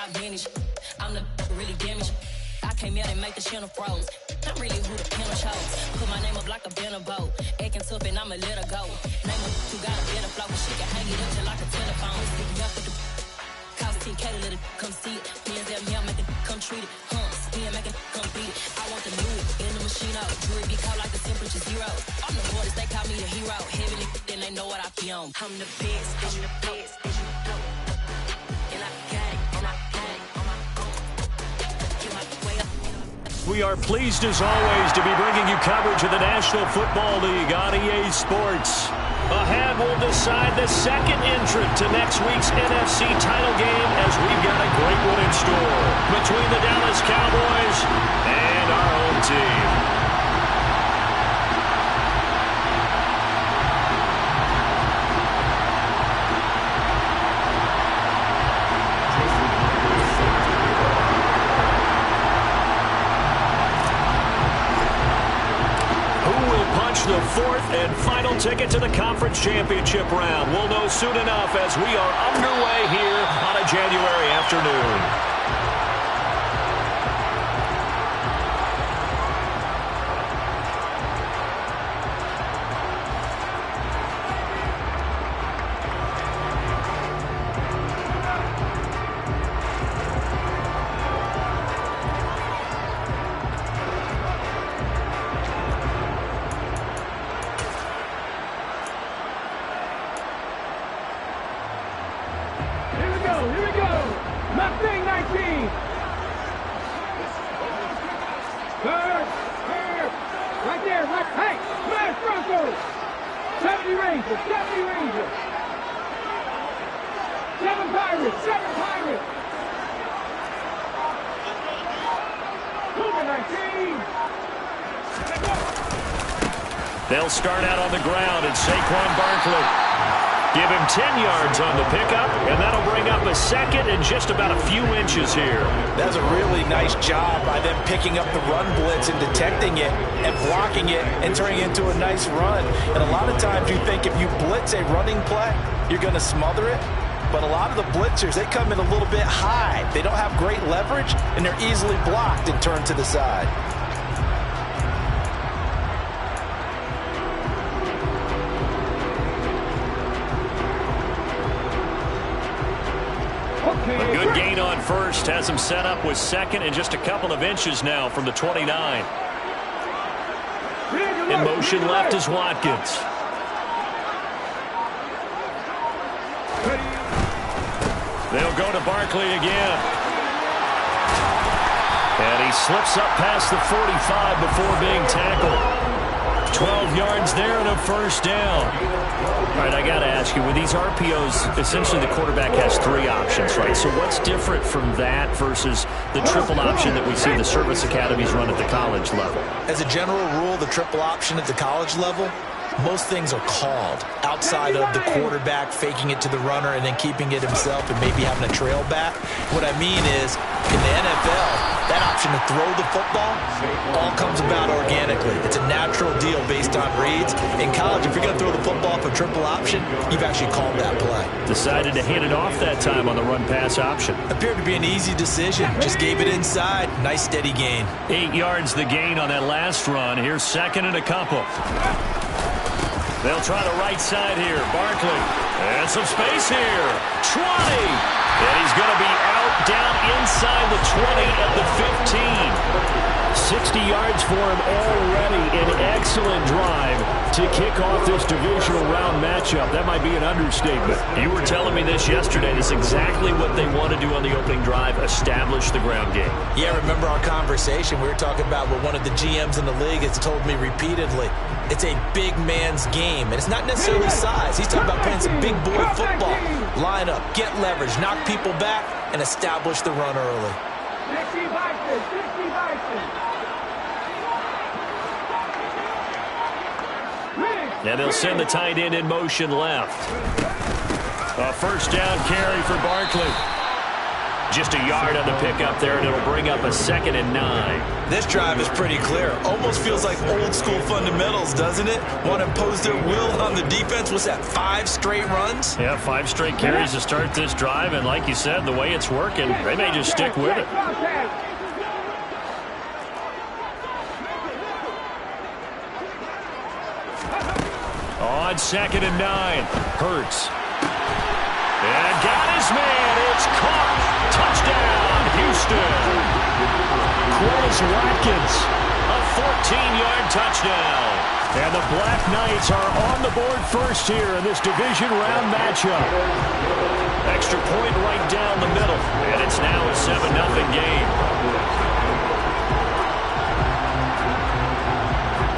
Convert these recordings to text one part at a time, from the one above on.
got vintage. I'm the really damaged. I came out and make the channel froze. I'm really who the panel chose. Put my name up like a banner boat. Acting tough and I'ma let her go. Name her who got a better flow. She can hang it up just like a telephone. Stick me up with the cost 10K to let it come see it. Hands at me, I make it come treat it. Spin, make it come beat it. I want the new in the machine out. Jewelry be caught like the temperature zero. I'm the boys, they call me the hero. Heavy then they know what I be on. I'm the best, I'm the best, and you know. And I got it, and I got it on my own. Get my way up. We are pleased as always to be bringing you coverage of the National Football League on EA Sports. Ahead will decide the second entrant to next week's NFC title game as we've got a great one in store between the Dallas Cowboys and our home team. The fourth and final ticket to the conference championship round. We'll know soon enough as we are underway here on a January afternoon. They'll start out on the ground, and Saquon Barkley give him 10 yards on the pickup, and that'll bring up a second and just about a few inches here. That's a really nice job by them picking up the run blitz and detecting it and blocking it and turning it into a nice run. And a lot of times you think if you blitz a running play, you're going to smother it. But a lot of the blitzers, they come in a little bit high. They don't have great leverage, and they're easily blocked and turned to the side. A good gain on first has him set up with second and just a couple of inches now from the 29. In motion left is Watkins. They'll go to Barkley again. And he slips up past the 45 before being tackled. 12 yards there and a first down. All right, I got to ask you, with these RPOs, essentially the quarterback has three options, right? So what's different from that versus the triple option that we see the service academies run at the college level? As a general rule, the triple option at the college level, most things are called outside of the quarterback faking it to the runner and then keeping it himself and maybe having a trail back. What I mean is, in the NFL, that option to throw the football all comes about organically. It's a natural deal based on reads. In college, if you're going to throw the football for triple option, you've actually called that play. Decided to hand it off that time on the run-pass option. Appeared to be an easy decision. Just gave it inside. Nice steady gain. 8 yards the gain on that last run. Here's second and a couple. They'll try the right side here. Barkley. And some space here. 20. And he's going to be out down inside the 20 at the 15. 60 yards for him already. An excellent drive to kick off this divisional round matchup. That might be an understatement. You were telling me this yesterday. That's exactly what they want to do on the opening drive, establish the ground game. Yeah, remember our conversation? We were talking about what one of the GMs in the league has told me repeatedly. It's a big man's game, and it's not necessarily size. He's talking about playing some big boy football. Line up, get leverage, knock people back, and establish the run early. And they'll send the tight end in motion left. A first down carry for Barkley. Just a yard on the pickup there, and it'll bring up a 2nd and 9. This drive is pretty clear. Almost feels like old school fundamentals, doesn't it? Want to impose their will on the defense. What's that, 5 straight runs? Yeah, 5 straight carries to start this drive, and like you said, the way it's working, they may just stick with it. On 2nd and 9, Hurts. And got his man. It's caught. Touchdown, Houston. Quez Watkins, a 14-yard touchdown. And the Black Knights are on the board first here in this division round matchup. Extra point right down the middle. And it's now a 7-0 game.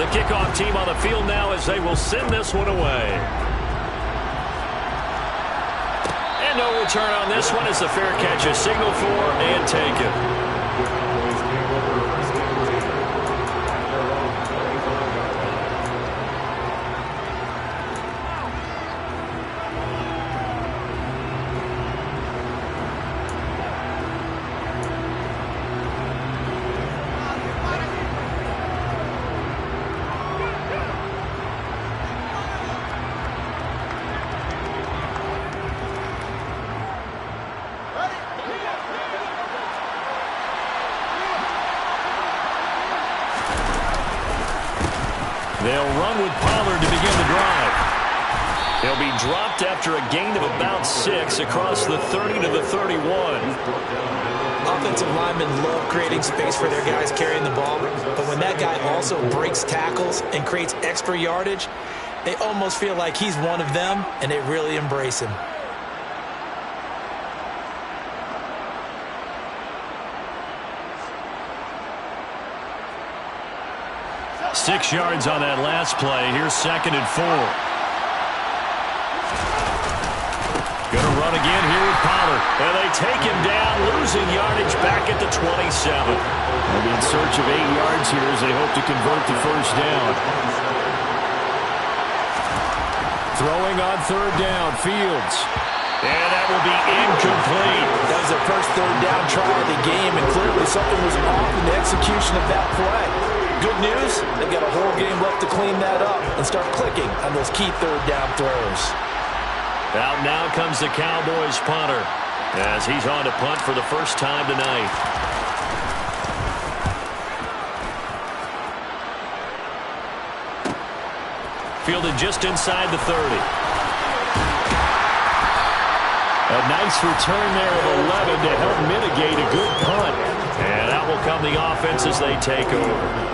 The kickoff team on the field now as they will send this one away. And no return on this one as the fair catch is signaled for and taken. They'll run with Pollard to begin the drive. He'll be dropped after a gain of about 6 across the 30 to the 31. Offensive linemen love creating space for their guys carrying the ball, but when that guy also breaks tackles and creates extra yardage, they almost feel like he's one of them, and they really embrace him. Six yards on that last play. Here's 2nd and 4. Going to run again here with Pollard. And they take him down, losing yardage back at the 27. They'll be in search of 8 yards here as they hope to convert the first down. Throwing on 3rd down, Fields. And that will be incomplete. That was their first 3rd down try of the game, and clearly something was off in the execution of that play. Good news, they've got a whole game left to clean that up and start clicking on those key 3rd down throws. Out now comes the Cowboys punter as he's on to punt for the first time tonight. Fielded just inside the 30. A nice return there of 11 to help mitigate a good punt. And out will come the offense as they take over.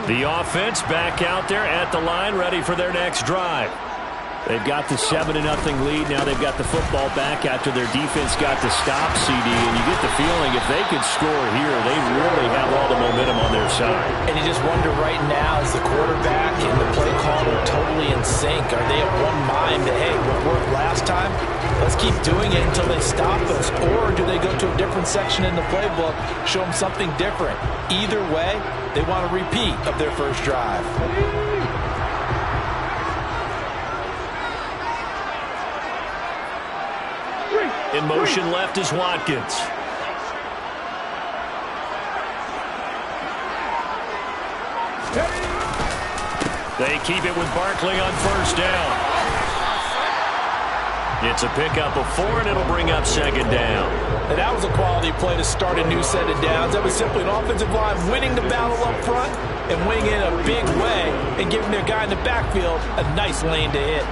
The offense back out there at the line, ready for their next drive. They've got the 7-0 lead. Now they've got the football back after their defense got the stop, CD. And you get the feeling if they could score here, they really have all the momentum on their side. And you just wonder right now, is the quarterback and the play caller totally in sync? Are they of one mind that, hey, what worked last time, let's keep doing it until they stop us? Or do they go to a different section in the playbook, show them something different? Either way, they want a repeat of their first drive. In motion left is Watkins. They keep it with Barkley on 1st down. It's a pickup of 4, and it'll bring up 2nd down. And that was a quality play to start a new set of downs. That was simply an offensive line winning the battle up front and winning it in a big way and giving their guy in the backfield a nice lane to hit.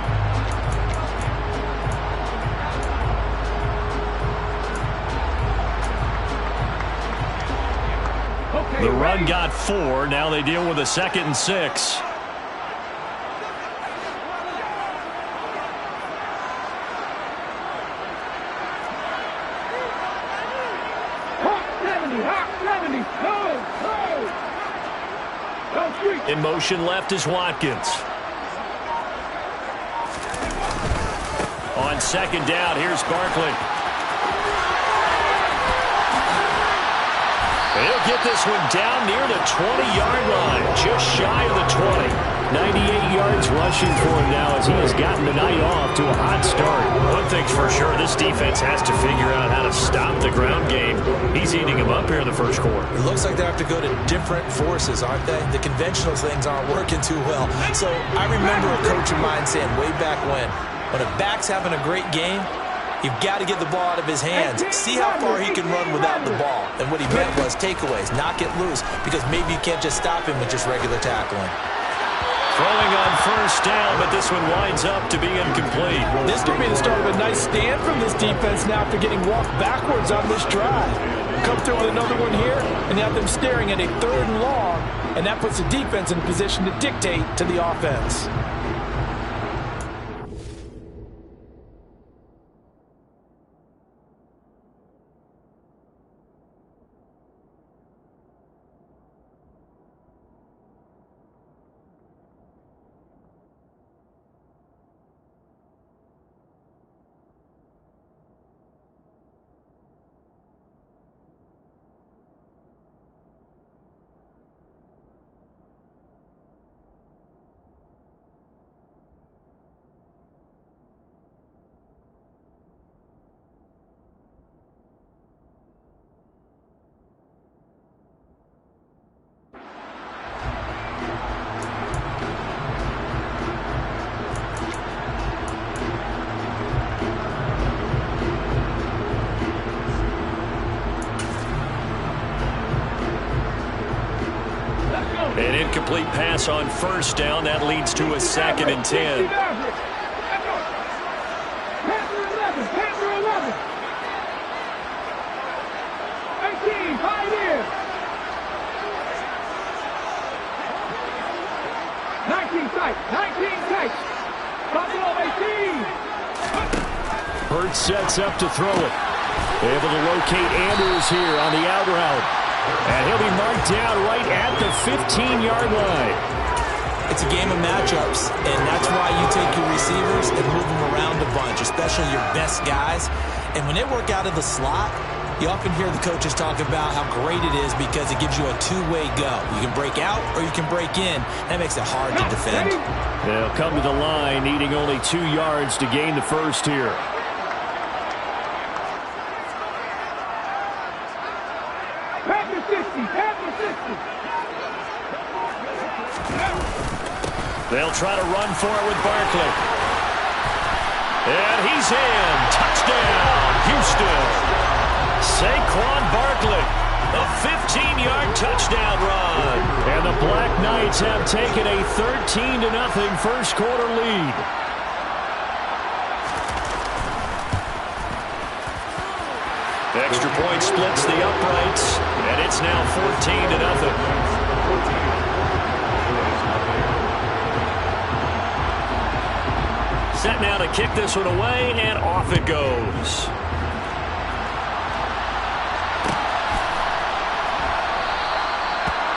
The run got 4. Now they deal with a 2nd and 6. In motion left is Watkins. On 2nd down, here's Barkley. get this one down near the 20-yard line, just shy of the 20. 98 yards rushing for him now as he has gotten the night off to a hot start. One thing's for sure, this defense has to figure out how to stop the ground game. He's eating him up here in the first quarter. It looks like they have to go to different forces, aren't they? The conventional things aren't working too well. So I remember a coach of mine saying way back when a back's having a great game, you've got to get the ball out of his hands. See how far he can run without the ball. And what he meant was takeaways, not get loose, because maybe you can't just stop him with just regular tackling. Throwing on first down, but this one winds up to be incomplete. This could be the start of a nice stand from this defense now after getting walked backwards on this drive. Come through with another one here and have them staring at a 3rd and long, and that puts the defense in a position to dictate to the offense. An incomplete pass on first down. That leads to a 2nd and 10. Hurts sets up to throw it. Able to locate Andrews here on the out route. And he'll be marked down right at the 15-yard line. It's a game of matchups, and that's why you take your receivers and move them around a bunch, especially your best guys. And when they work out of the slot, you often hear the coaches talk about how great it is because it gives you a two-way go. You can break out or you can break in. That makes it hard to defend. They'll come to the line, needing only 2 yards to gain the first here. They'll try to run for it with Barkley. And he's in. Touchdown, Houston. Saquon Barkley, a 15-yard touchdown run. And the Black Knights have taken a 13-0 first quarter lead. Extra point splits the uprights, and it's now 14-0. Set now to kick this one away, and off it goes.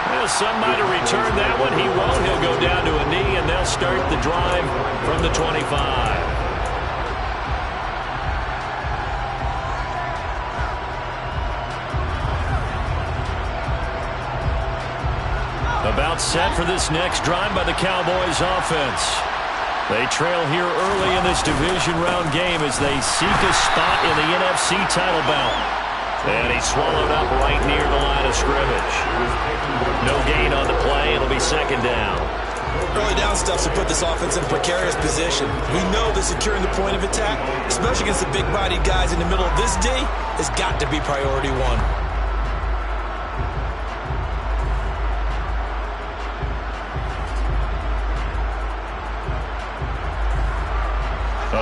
Well, some might have returned that one. He won't. He'll go down to a knee, and they'll start the drive from the 25. About set for this next drive by the Cowboys offense. They trail here early in this division round game as they seek a spot in the NFC title bout. And he's swallowed up right near the line of scrimmage. No gain on the play. It'll be 2nd down. Early down stuff to put this offense in a precarious position. We know that securing the point of attack, especially against the big-bodied guys in the middle of this D, has got to be priority one.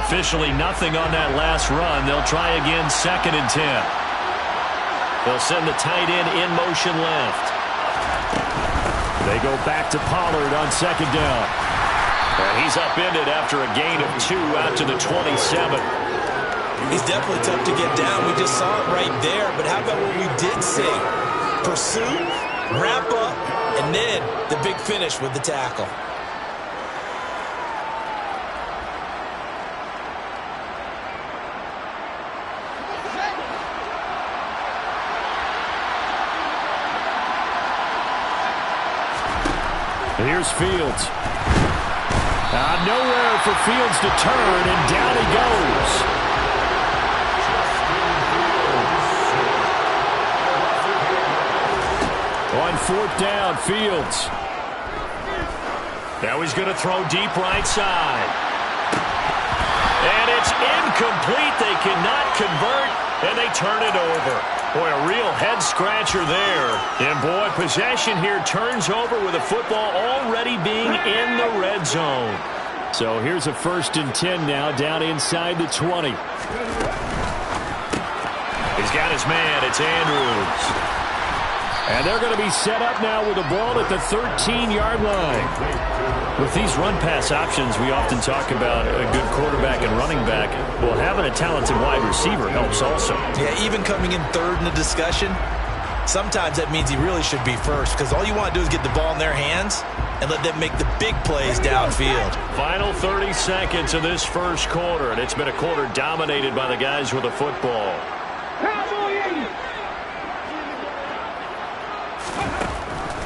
Officially nothing on that last run. They'll try again 2nd and 10. They'll send the tight end in motion left. They go back to Pollard on 2nd down. And he's upended after a gain of 2 out to the 27. He's definitely tough to get down. We just saw it right there. But how about what we did see? Pursue, wrap up, and then the big finish with the tackle. Here's Fields. Nowhere for Fields to turn, and down he goes. On 4th down, Fields. Now he's going to throw deep right side. And it's incomplete. They cannot convert, and they turn it over. Boy, a real head-scratcher there. And, boy, possession here turns over with the football already being in the red zone. So here's a 1st and 10 now, down inside the 20. He's got his man. It's Andrews. And they're going to be set up now with the ball at the 13-yard line. With these run-pass options, we often talk about a good quarterback and running back. Well, having a talented wide receiver helps also. Yeah, even coming in third in the discussion, sometimes that means he really should be first, because all you want to do is get the ball in their hands and let them make the big plays downfield. Final 30 seconds of this first quarter, and it's been a quarter dominated by the guys with the football.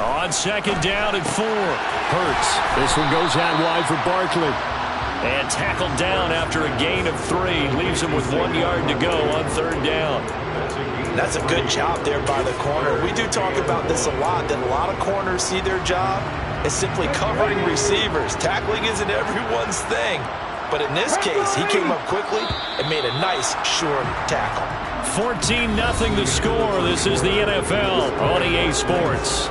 On 2nd down and 4. Hurts. This one goes out wide for Barkley. And tackled down after a gain of 3. Leaves him with 1 yard to go on 3rd down. That's a good job there by the corner. We do talk about this a lot, that a lot of corners see their job as simply covering receivers. Tackling isn't everyone's thing. But in this case, he came up quickly and made a nice, short tackle. 14-0 the score. This is the NFL on EA Sports.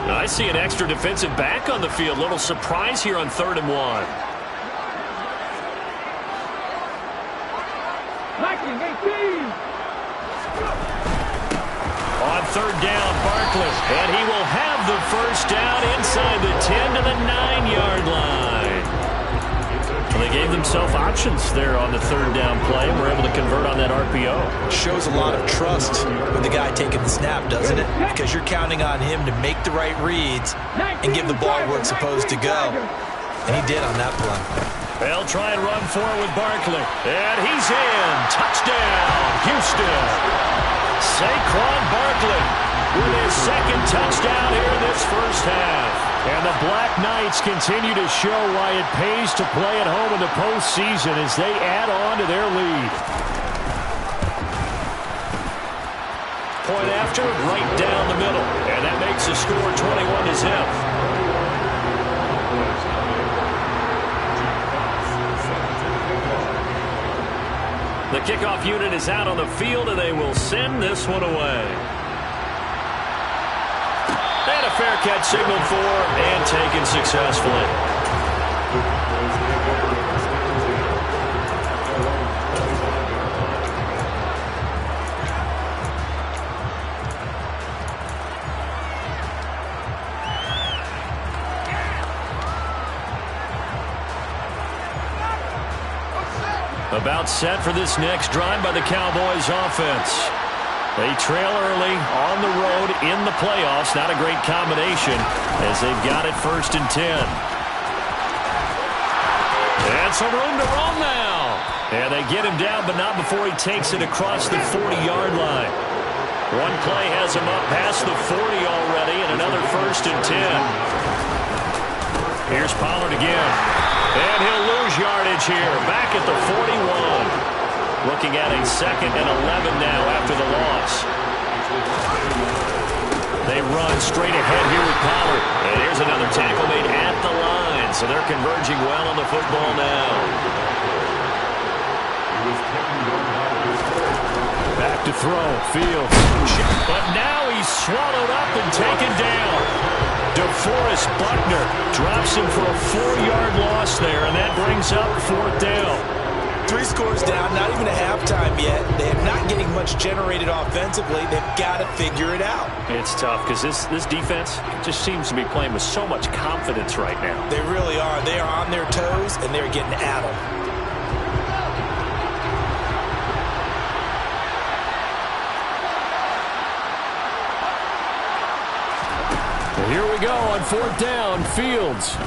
I see an extra defensive back on the field. Little surprise here on 3rd and 1. On 3rd down, Barkley. And he will have the 1st down inside the 10 to the 9-yard line. Well, they gave themselves options there on the 3rd down play and were able to convert on that RPO. Shows a lot of trust with the guy taking the snap, doesn't it? Because you're counting on him to make the right reads and give the ball where it's supposed to go. And he did on that play. They'll try and run forward with Barkley. And he's in. Touchdown, Houston. Saquon Barkley with his 2nd touchdown here in this first half. And the Black Knights continue to show why it pays to play at home in the postseason as they add on to their lead. Point after, right down the middle. And that makes the score 21-0. The kickoff unit is out on the field, and they will send this one away. And a fair catch signaled for and taken successfully. About set for this next drive by the Cowboys offense. They trail early on the road in the playoffs. Not a great combination as they've got it 1st and 10. And some room to roam now. And they get him down, but not before he takes it across the 40-yard line. One play has him up past the 40 already, and another 1st and 10. Here's Pollard again. And he'll lose yardage here, back at the 41. Looking at a 2nd and 11 now after the loss. They run straight ahead here with Pollard. And here's another tackle made at the line. So they're converging well on the football now. Back to throw, Fields. But now he's swallowed up and taken down. DeForest Buckner drops him for a 4-yard loss there, and that brings up 4th down. 3 scores down, not even a halftime yet. They're not getting much generated offensively. They've got to figure it out. It's tough because this defense just seems to be playing with so much confidence right now. They really are. They are on their toes, and they're getting at them. Here we go on 4th down. Fields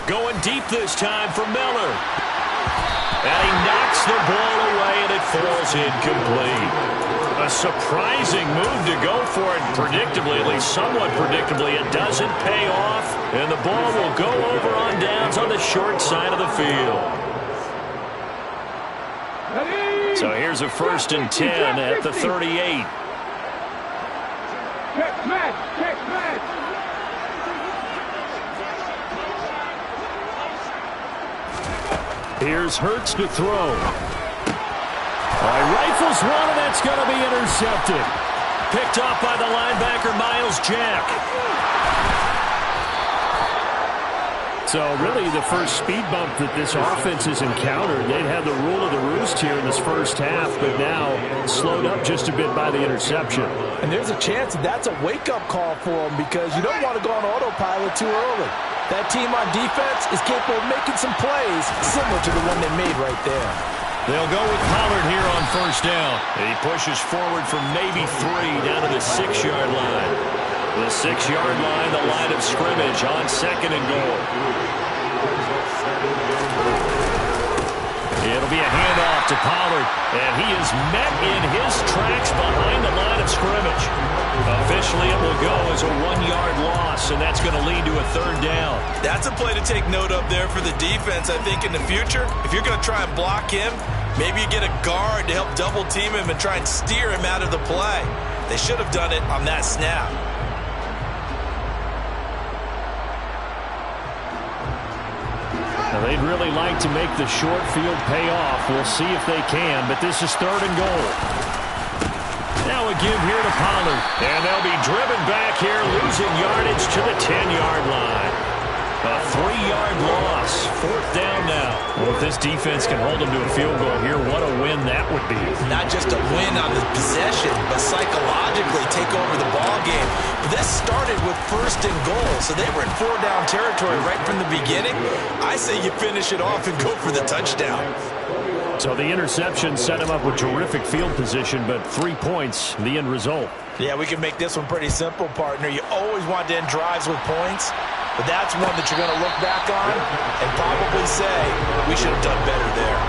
going deep this time for Miller. And he knocks the ball away, and it falls incomplete. A surprising move to go for it. Predictably, at least somewhat predictably, it doesn't pay off. And the ball will go over on downs on the short side of the field. So here's a 1st and 10 at the 38. Here's Hurts to throw. Rifles one, and that's going to be intercepted. Picked off by the linebacker, Miles Jack. So really the first speed bump that this offense has encountered. They'd had the rule of the roost here in this first half, but now slowed up just a bit by the interception. And there's a chance that that's a wake-up call for them because you don't want to go on autopilot too early. That team on defense is capable of making some plays similar to the one they made right there. They'll go with Pollard here on 1st down. He pushes forward for maybe 3 down to the 6-yard line. The 6-yard line, the line of scrimmage on 2nd and goal. It'll be a handoff to Pollard, and he is met in his tracks behind the line of scrimmage. Officially, it will go as a 1-yard loss, and that's going to lead to a 3rd down. That's a play to take note of there for the defense, I think, in the future. If you're going to try and block him, maybe you get a guard to help double-team him and try and steer him out of the play. They should have done it on that snap. Now they'd really like to make the short field pay off. We'll see if they can, but this is 3rd and goal. Now a give here to Pollard, and they'll be driven back here, losing yardage to the 10-yard line. A 3-yard loss, 4th down now. Well, if this defense can hold them to a field goal here, what a win that would be. Not just a win on the possession, but psychologically take over the ball game. But this started with 1st and goal, so they were in 4-down territory right from the beginning. I say you finish it off and go for the touchdown. So the interception set him up with terrific field position, but 3 points, the end result. Yeah, we can make this one pretty simple, partner. You always want to end drives with points, but that's one that you're going to look back on and probably say, we should have done better there.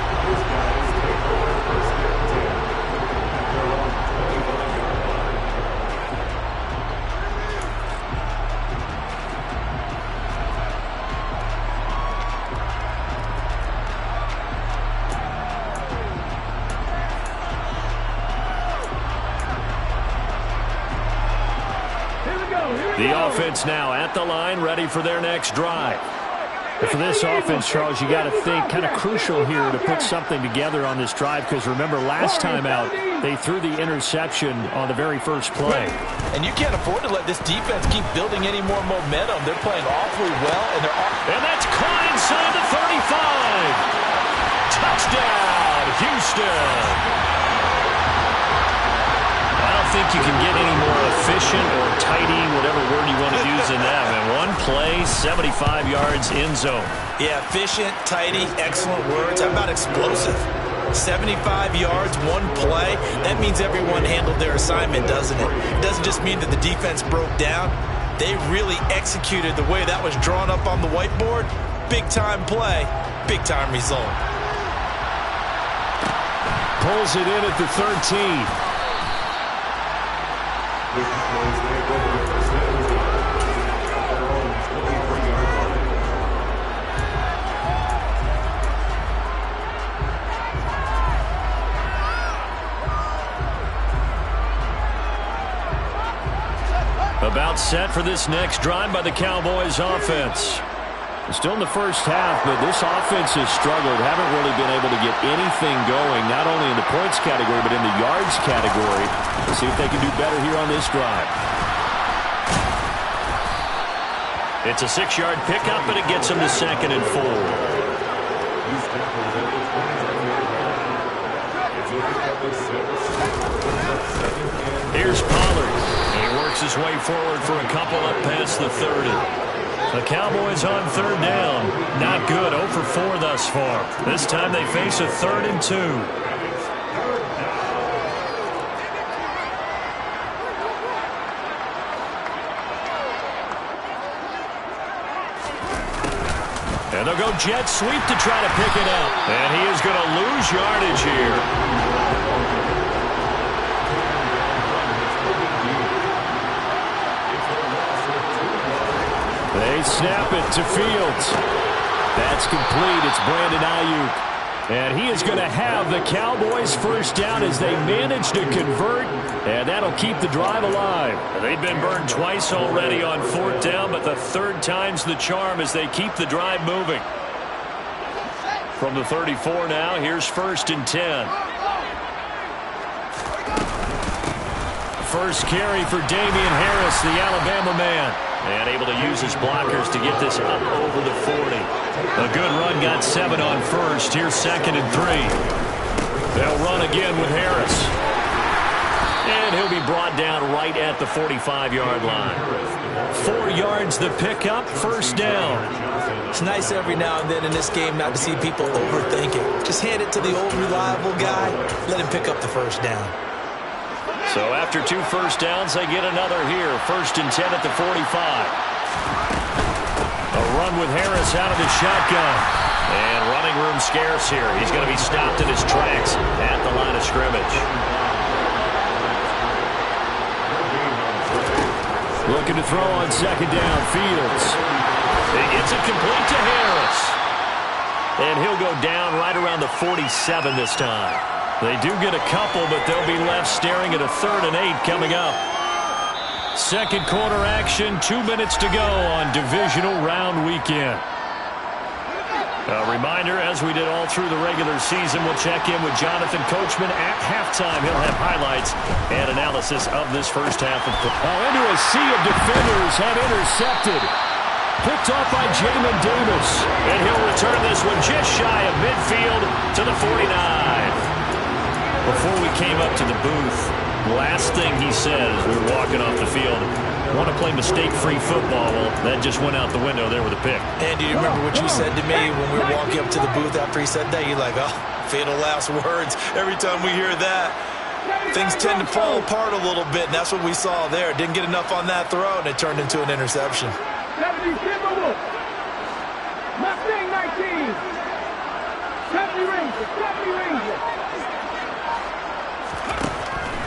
The offense now at the line, ready for their next drive. But for this offense, Charles, you got to think kind of crucial here to put something together on this drive because remember last time out, they threw the interception on the very first play. And you can't afford to let this defense keep building any more momentum. They're playing awfully well, and that's caught inside the 35. Touchdown, Houston. I don't think you can get any more efficient or tidy, whatever word you want to use in that. And one play, 75 yards in zone. Yeah, efficient, tidy, excellent words. How about explosive? 75 yards, one play. That means everyone handled their assignment, doesn't it? It doesn't just mean that the defense broke down. They really executed the way that was drawn up on the whiteboard. Big-time play, big-time result. Pulls it in at the 13. About set for this next drive by the Cowboys offense. Still in the first half, but this offense has struggled. Haven't really been able to get anything going, not only in the points category, but in the yards category. Let's see if they can do better here on this drive. It's a 6-yard pickup, but it gets them to 2nd and 4. Here's Pollard. He works his way forward for a couple up past the 30. The Cowboys on 3rd down. Not good. 0 for 4 thus far. This time they face a 3rd and 2. And they'll go jet sweep to try to pick it up. And he is going to lose yardage here. They snap it to Fields. That's complete. It's Brandon Ayuk. And he is going to have the Cowboys first down as they manage to convert. And that'll keep the drive alive. They've been burned twice already on fourth down, but the third time's the charm as they keep the drive moving. From the 34 now, here's 1st and 10. First carry for Damian Harris, the Alabama man. And able to use his blockers to get this up over the 40. A good run got 7 on first. Here's 2nd and 3. They'll run again with Harris. And he'll be brought down right at the 45-yard line. 4 yards the pickup, first down. It's nice every now and then in this game not to see people overthink it. Just hand it to the old reliable guy. Let him pick up the first down. So after 2 first downs, they get another here. 1st and 10 at the 45. A run with Harris out of the shotgun. And running room scarce here. He's going to be stopped in his tracks at the line of scrimmage. Looking to throw on 2nd down, Fields. He gets it complete to Harris. And he'll go down right around the 47 this time. They do get a couple, but they'll be left staring at a 3rd and 8 coming up. Second quarter action, 2 minutes to go on divisional round weekend. A reminder, as we did all through the regular season, we'll check in with Jonathan Coachman at halftime. He'll have highlights and analysis of this first half of play. Into a sea of defenders, have intercepted. Picked off by Jamin Davis. And he'll return this one just shy of midfield to the 49. Before we came up to the booth, last thing he said as we were walking off the field, want to play mistake-free football. Well, that just went out the window there with a pick. And do you remember what you said to me when we were walking up to the booth after he said that? You're like, oh, fatal last words. Every time we hear that, things tend to fall apart a little bit, and that's what we saw there. Didn't get enough on that throw, and it turned into an interception. 70 Timberwolves. Mustang 19. 70 Rangers.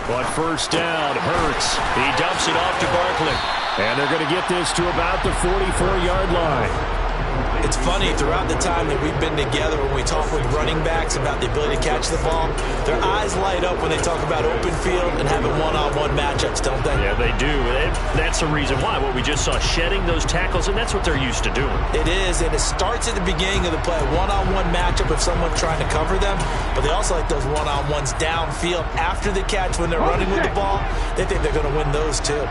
But first down, Hurts. He dumps it off to Barkley. And they're going to get this to about the 44-yard line. It's funny, throughout the time that we've been together, when we talk with running backs about the ability to catch the ball, their eyes light up when they talk about open field and having one-on-one matchups, don't they? Yeah, they do. That's the reason why. What we just saw, shedding those tackles, and that's what they're used to doing. It is, and it starts at the beginning of the play, one-on-one matchup if someone's trying to cover them, but they also like those one-on-ones downfield after the catch when they're running with the ball. They think they're going to win those too.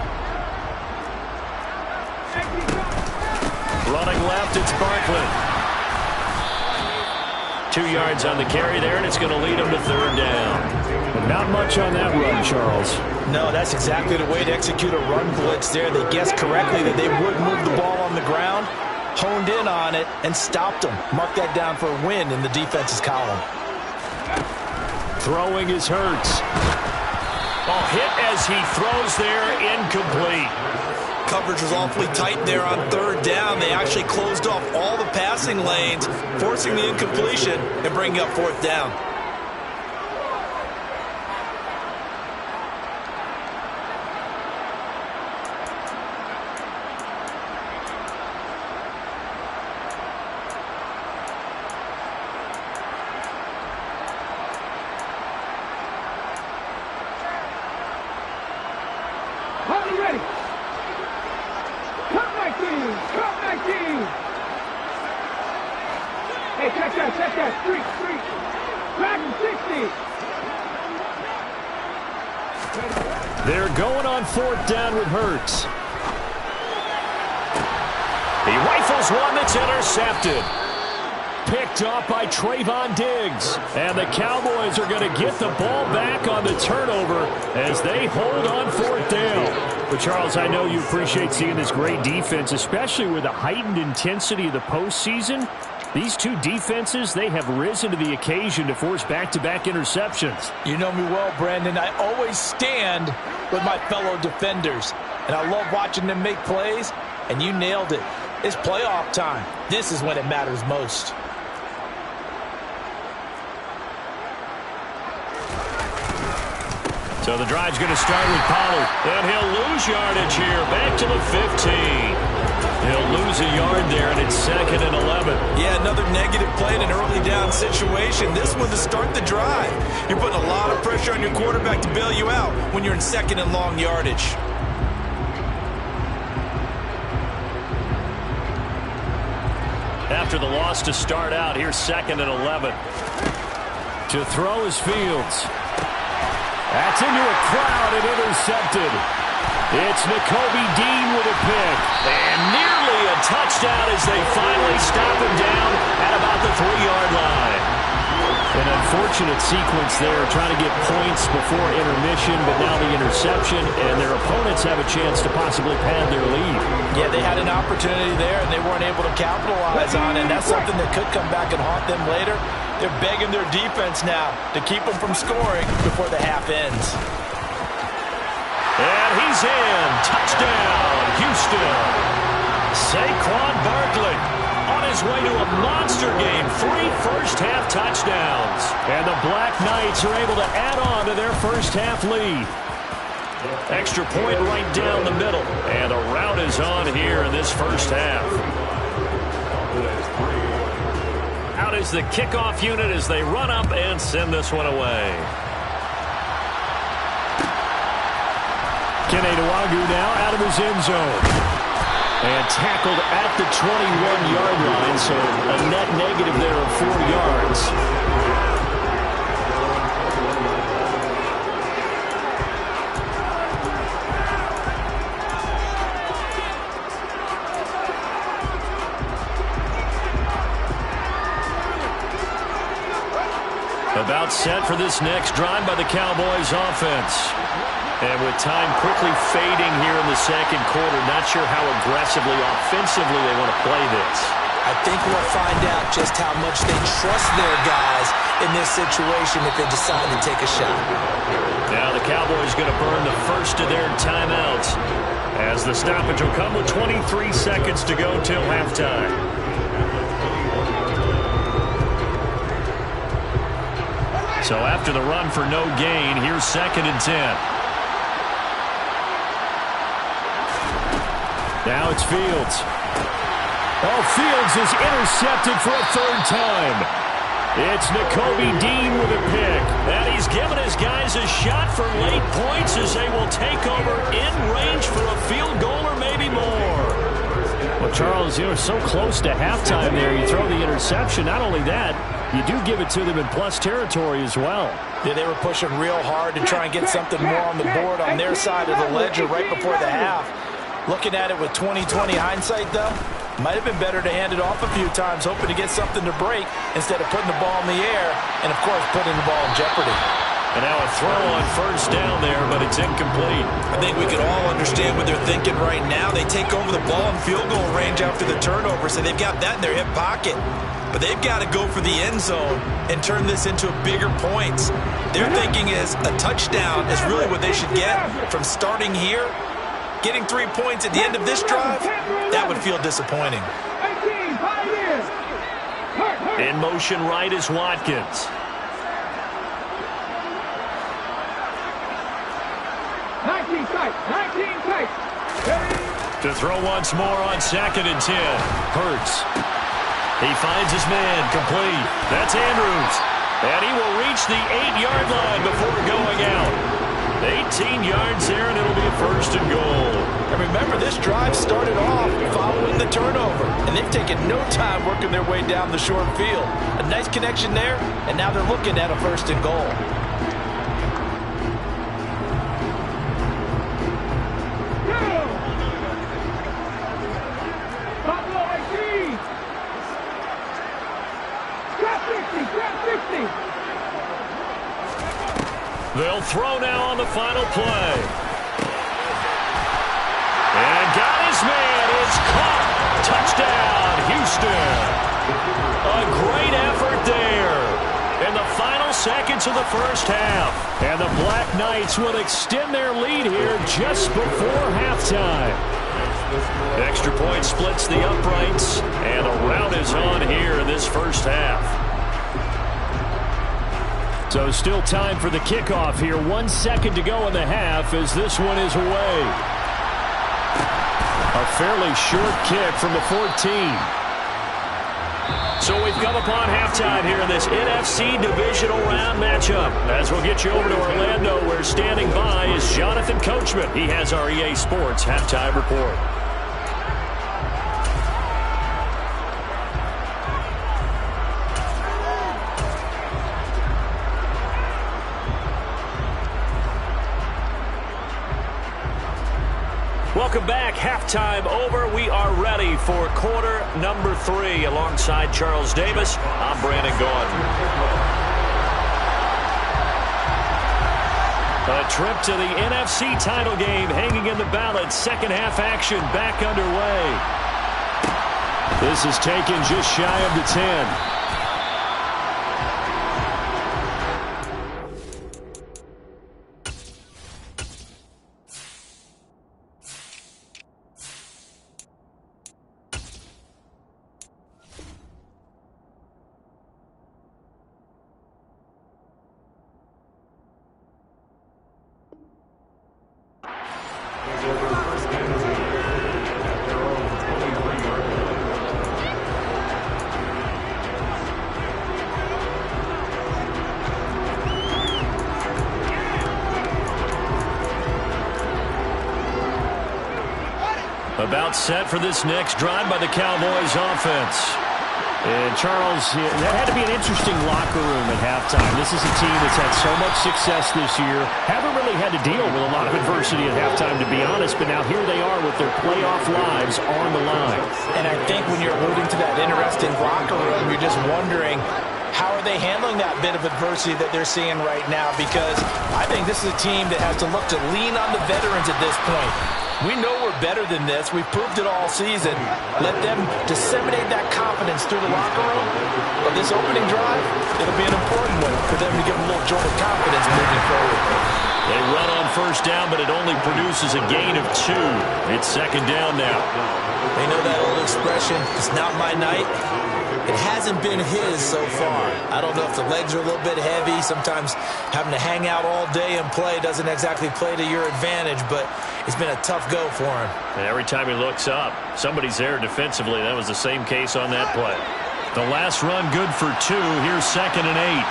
Running left, it's Barkley. 2 yards on the carry there, and it's going to lead them to 3rd down. And not much on that run, Charles. No, that's exactly the way to execute a run blitz there. They guessed correctly that they would move the ball on the ground, honed in on it, and stopped them. Mark that down for a win in the defense's column. Throwing is Hurts. Oh, hit as he throws there, incomplete. Coverage was awfully tight there on 3rd down. They actually closed off all the passing lanes, forcing the incompletion and bringing up 4th down. They're going on 4th down with Hurts. He rifles one that's intercepted. Picked off by Trayvon Diggs. And the Cowboys are going to get the ball back on the turnover as they hold on 4th down. But, Charles, I know you appreciate seeing this great defense, especially with the heightened intensity of the postseason. These two defenses, they have risen to the occasion to force back-to-back interceptions. You know me well, Brandon. I always stand with my fellow defenders, and I love watching them make plays, and you nailed it. It's playoff time. This is when it matters most. So the drive's going to start with Pollard. And he'll lose yardage here. Back to the 15. He'll lose a yard there, and it's 2nd and 11. Yeah, another negative play in an early down situation. This one to start the drive. You're putting a lot of pressure on your quarterback to bail you out when you're in 2nd and long yardage. After the loss to start out, here's 2nd and 11. To throw is Fields. That's into a crowd and intercepted. It's Nakobe Dean with a pick. And nearly a touchdown as they finally stop him down at about the 3-yard line. An unfortunate sequence there, trying to get points before intermission, but now the interception, and their opponents have a chance to possibly pad their lead. Yeah, they had an opportunity there, and they weren't able to capitalize on it, and that's something that could come back and haunt them later. They're begging their defense now to keep them from scoring before the half ends. And he's in. Touchdown, Houston. Saquon Barkley on his way to a monster game. 3 first-half touchdowns. And the Black Knights are able to add on to their first-half lead. Extra point right down the middle. And the route is on here in this first half. Out is the kickoff unit as they run up and send this one away. Kene Nwangwu now out of his end zone. And tackled at the 21-yard line, so a net negative there of 4 yards. About set for this next drive by the Cowboys offense. And with time quickly fading here in the second quarter, not sure how aggressively, offensively they want to play this. I think we'll find out just how much they trust their guys in this situation if they decide to take a shot. Now the Cowboys going to burn the first of their timeouts as the stoppage will come with 23 seconds to go till halftime. So after the run for no gain, here's 2nd and 10. Now it's Fields. Oh, Fields is intercepted for a 3rd time. It's Nakobe Dean with a pick. And he's given his guys a shot for late points as they will take over in range for a field goal or maybe more. Well, Charles, you're so close to halftime there. You throw the interception. Not only that, you do give it to them in plus territory as well. Yeah, they were pushing real hard to try and get something more on the board on their side of the ledger right before the half. Looking at it with 20/20 hindsight, though, might have been better to hand it off a few times, hoping to get something to break instead of putting the ball in the air and, of course, putting the ball in jeopardy. And now a throw on first down there, but it's incomplete. I think we could all understand what they're thinking right now. They take over the ball in field goal range after the turnover, so they've got that in their hip pocket. But they've got to go for the end zone and turn this into bigger points. Their thinking is a touchdown is really what they should get from starting here. Getting 3 points at the end of this drive, that would feel disappointing. In motion right is Watkins. 19 tight. To throw once more on 2nd and 10. Hurts. He finds his man, complete. That's Andrews. And he will reach the 8-yard line before going out. 18 yards there, and it'll be a 1st and goal. And remember, this drive started off following the turnover, and they've taken no time working their way down the short field. A nice connection there, and now they're looking at a 1st and goal. They'll throw now on the final play. And got his man. It's caught. Touchdown, Houston. A great effort there in the final seconds of the first half. And the Black Knights will extend their lead here just before halftime. Extra point splits the uprights, and a rout is on here in this first half. So still time for the kickoff here. 1 second to go in the half as this one is away. A fairly short kick from the 14. So we've come upon halftime here in this NFC Divisional Round matchup. As we'll get you over to Orlando, where standing by is Jonathan Coachman. He has our EA Sports Halftime Report. Welcome back. Halftime over. We are ready for quarter number 3. Alongside Charles Davis, I'm Brandon Gaudin. A trip to the NFC title game hanging in the balance. Second half action back underway. This is taken just shy of the 10. About set for this next drive by the Cowboys offense. And Charles, that had to be an interesting locker room at halftime. This is a team that's had so much success this year. Haven't really had to deal with a lot of adversity at halftime, to be honest. But now here they are with their playoff lives on the line. And I think when you're alluding to that interesting locker room, you're just wondering, how are they handling that bit of adversity that they're seeing right now? Because I think this is a team that has to look to lean on the veterans at this point. We know we're better than this. We've proved it all season. Let them disseminate that confidence through the locker room. But this opening drive, it'll be an important one for them to give them a little jolt of confidence moving forward. They run on first down, but it only produces a gain of 2. It's second down now. They know that old expression, it's not my night. It hasn't been his so far. I don't know if the legs are a little bit heavy. Sometimes having to hang out all day and play doesn't exactly play to your advantage, but it's been a tough go for him. And every time he looks up, somebody's there defensively. That was the same case on that play. The last run good for 2. Here's second and 8.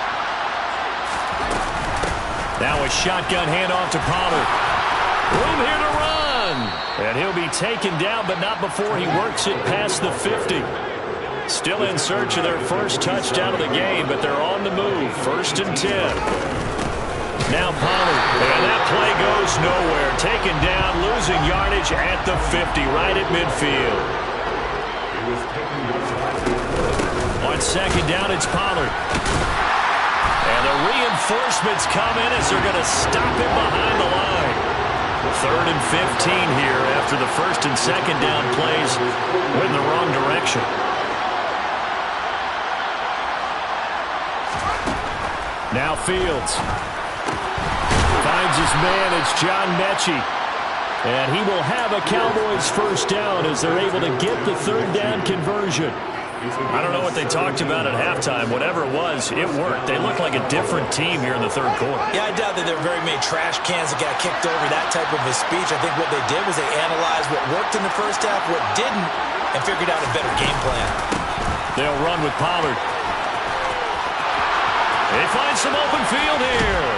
Now a shotgun handoff to Pollard. Room here to run. And he'll be taken down, but not before he works it past the 50. Still in search of their first touchdown of the game, but they're on the move. First and 10. Now Pollard, and that play goes nowhere. Taken down, losing yardage at the 50, right at midfield. On second down, it's Pollard. And the reinforcements come in as they're going to stop him behind the line. Third and 15 here after the first and second down plays went in the wrong direction. Now Fields finds his man. It's John Mechie. And he will have a Cowboys first down as they're able to get the third down conversion. I don't know what they talked about at halftime. Whatever it was, it worked. They look like a different team here in the third quarter. Yeah, I doubt that there were very many trash cans that got kicked over, that type of a speech. I think what they did was they analyzed what worked in the first half, what didn't, and figured out a better game plan. They'll run with Pollard. They find some open field here.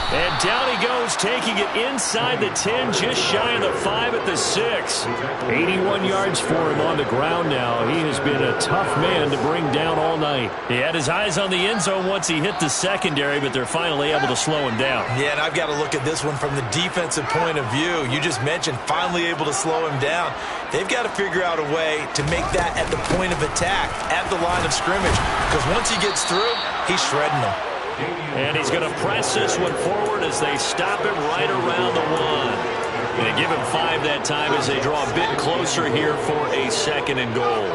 And down he goes, taking it inside the 10, just shy of the 5 at the 6. 81 yards for him on the ground now. He has been a tough man to bring down all night. He had his eyes on the end zone once he hit the secondary, but they're finally able to slow him down. Yeah, and I've got to look at this one from the defensive point of view. You just mentioned finally able to slow him down. They've got to figure out a way to make that at the point of attack, at the line of scrimmage, because once he gets through, he's shredding them. And he's going to press this one forward as they stop him right around the 1. Going to give him 5 that time as they draw a bit closer here for a second and goal.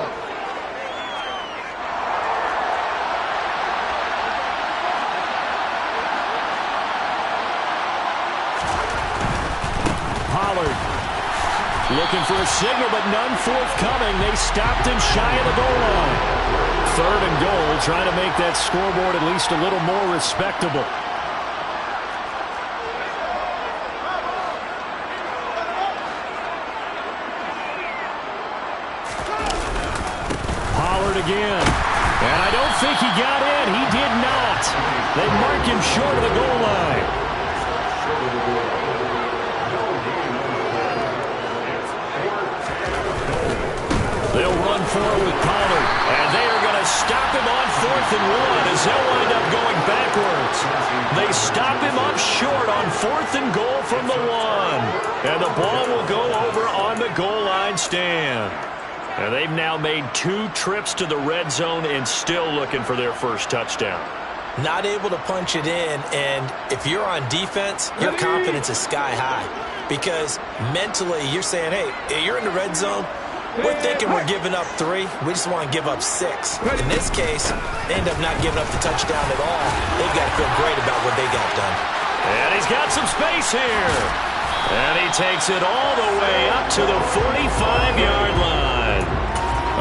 Pollard Looking for a signal, but none forthcoming. They stopped him shy of the goal line. 3rd and goal, trying to make that scoreboard at least a little more respectable. Pollard again. And I don't think he got in. He did not. They mark him short of the goal line. They'll run forward with Pollard. And they are going to stop him on 4th and 1 as they'll wind up going backwards. They stop him up short on 4th and goal from the 1. And the ball will go over on the goal line stand. And they've now made 2 trips to the red zone and still looking for their first touchdown. Not able to punch it in, and if you're on defense, your confidence is sky high. Because mentally, you're saying, hey, you're in the red zone. We're thinking we're giving up 3. We just want to give up 6. In this case, they end up not giving up the touchdown at all. They've got to feel great about what they got done. And he's got some space here. And he takes it all the way up to the 45-yard line.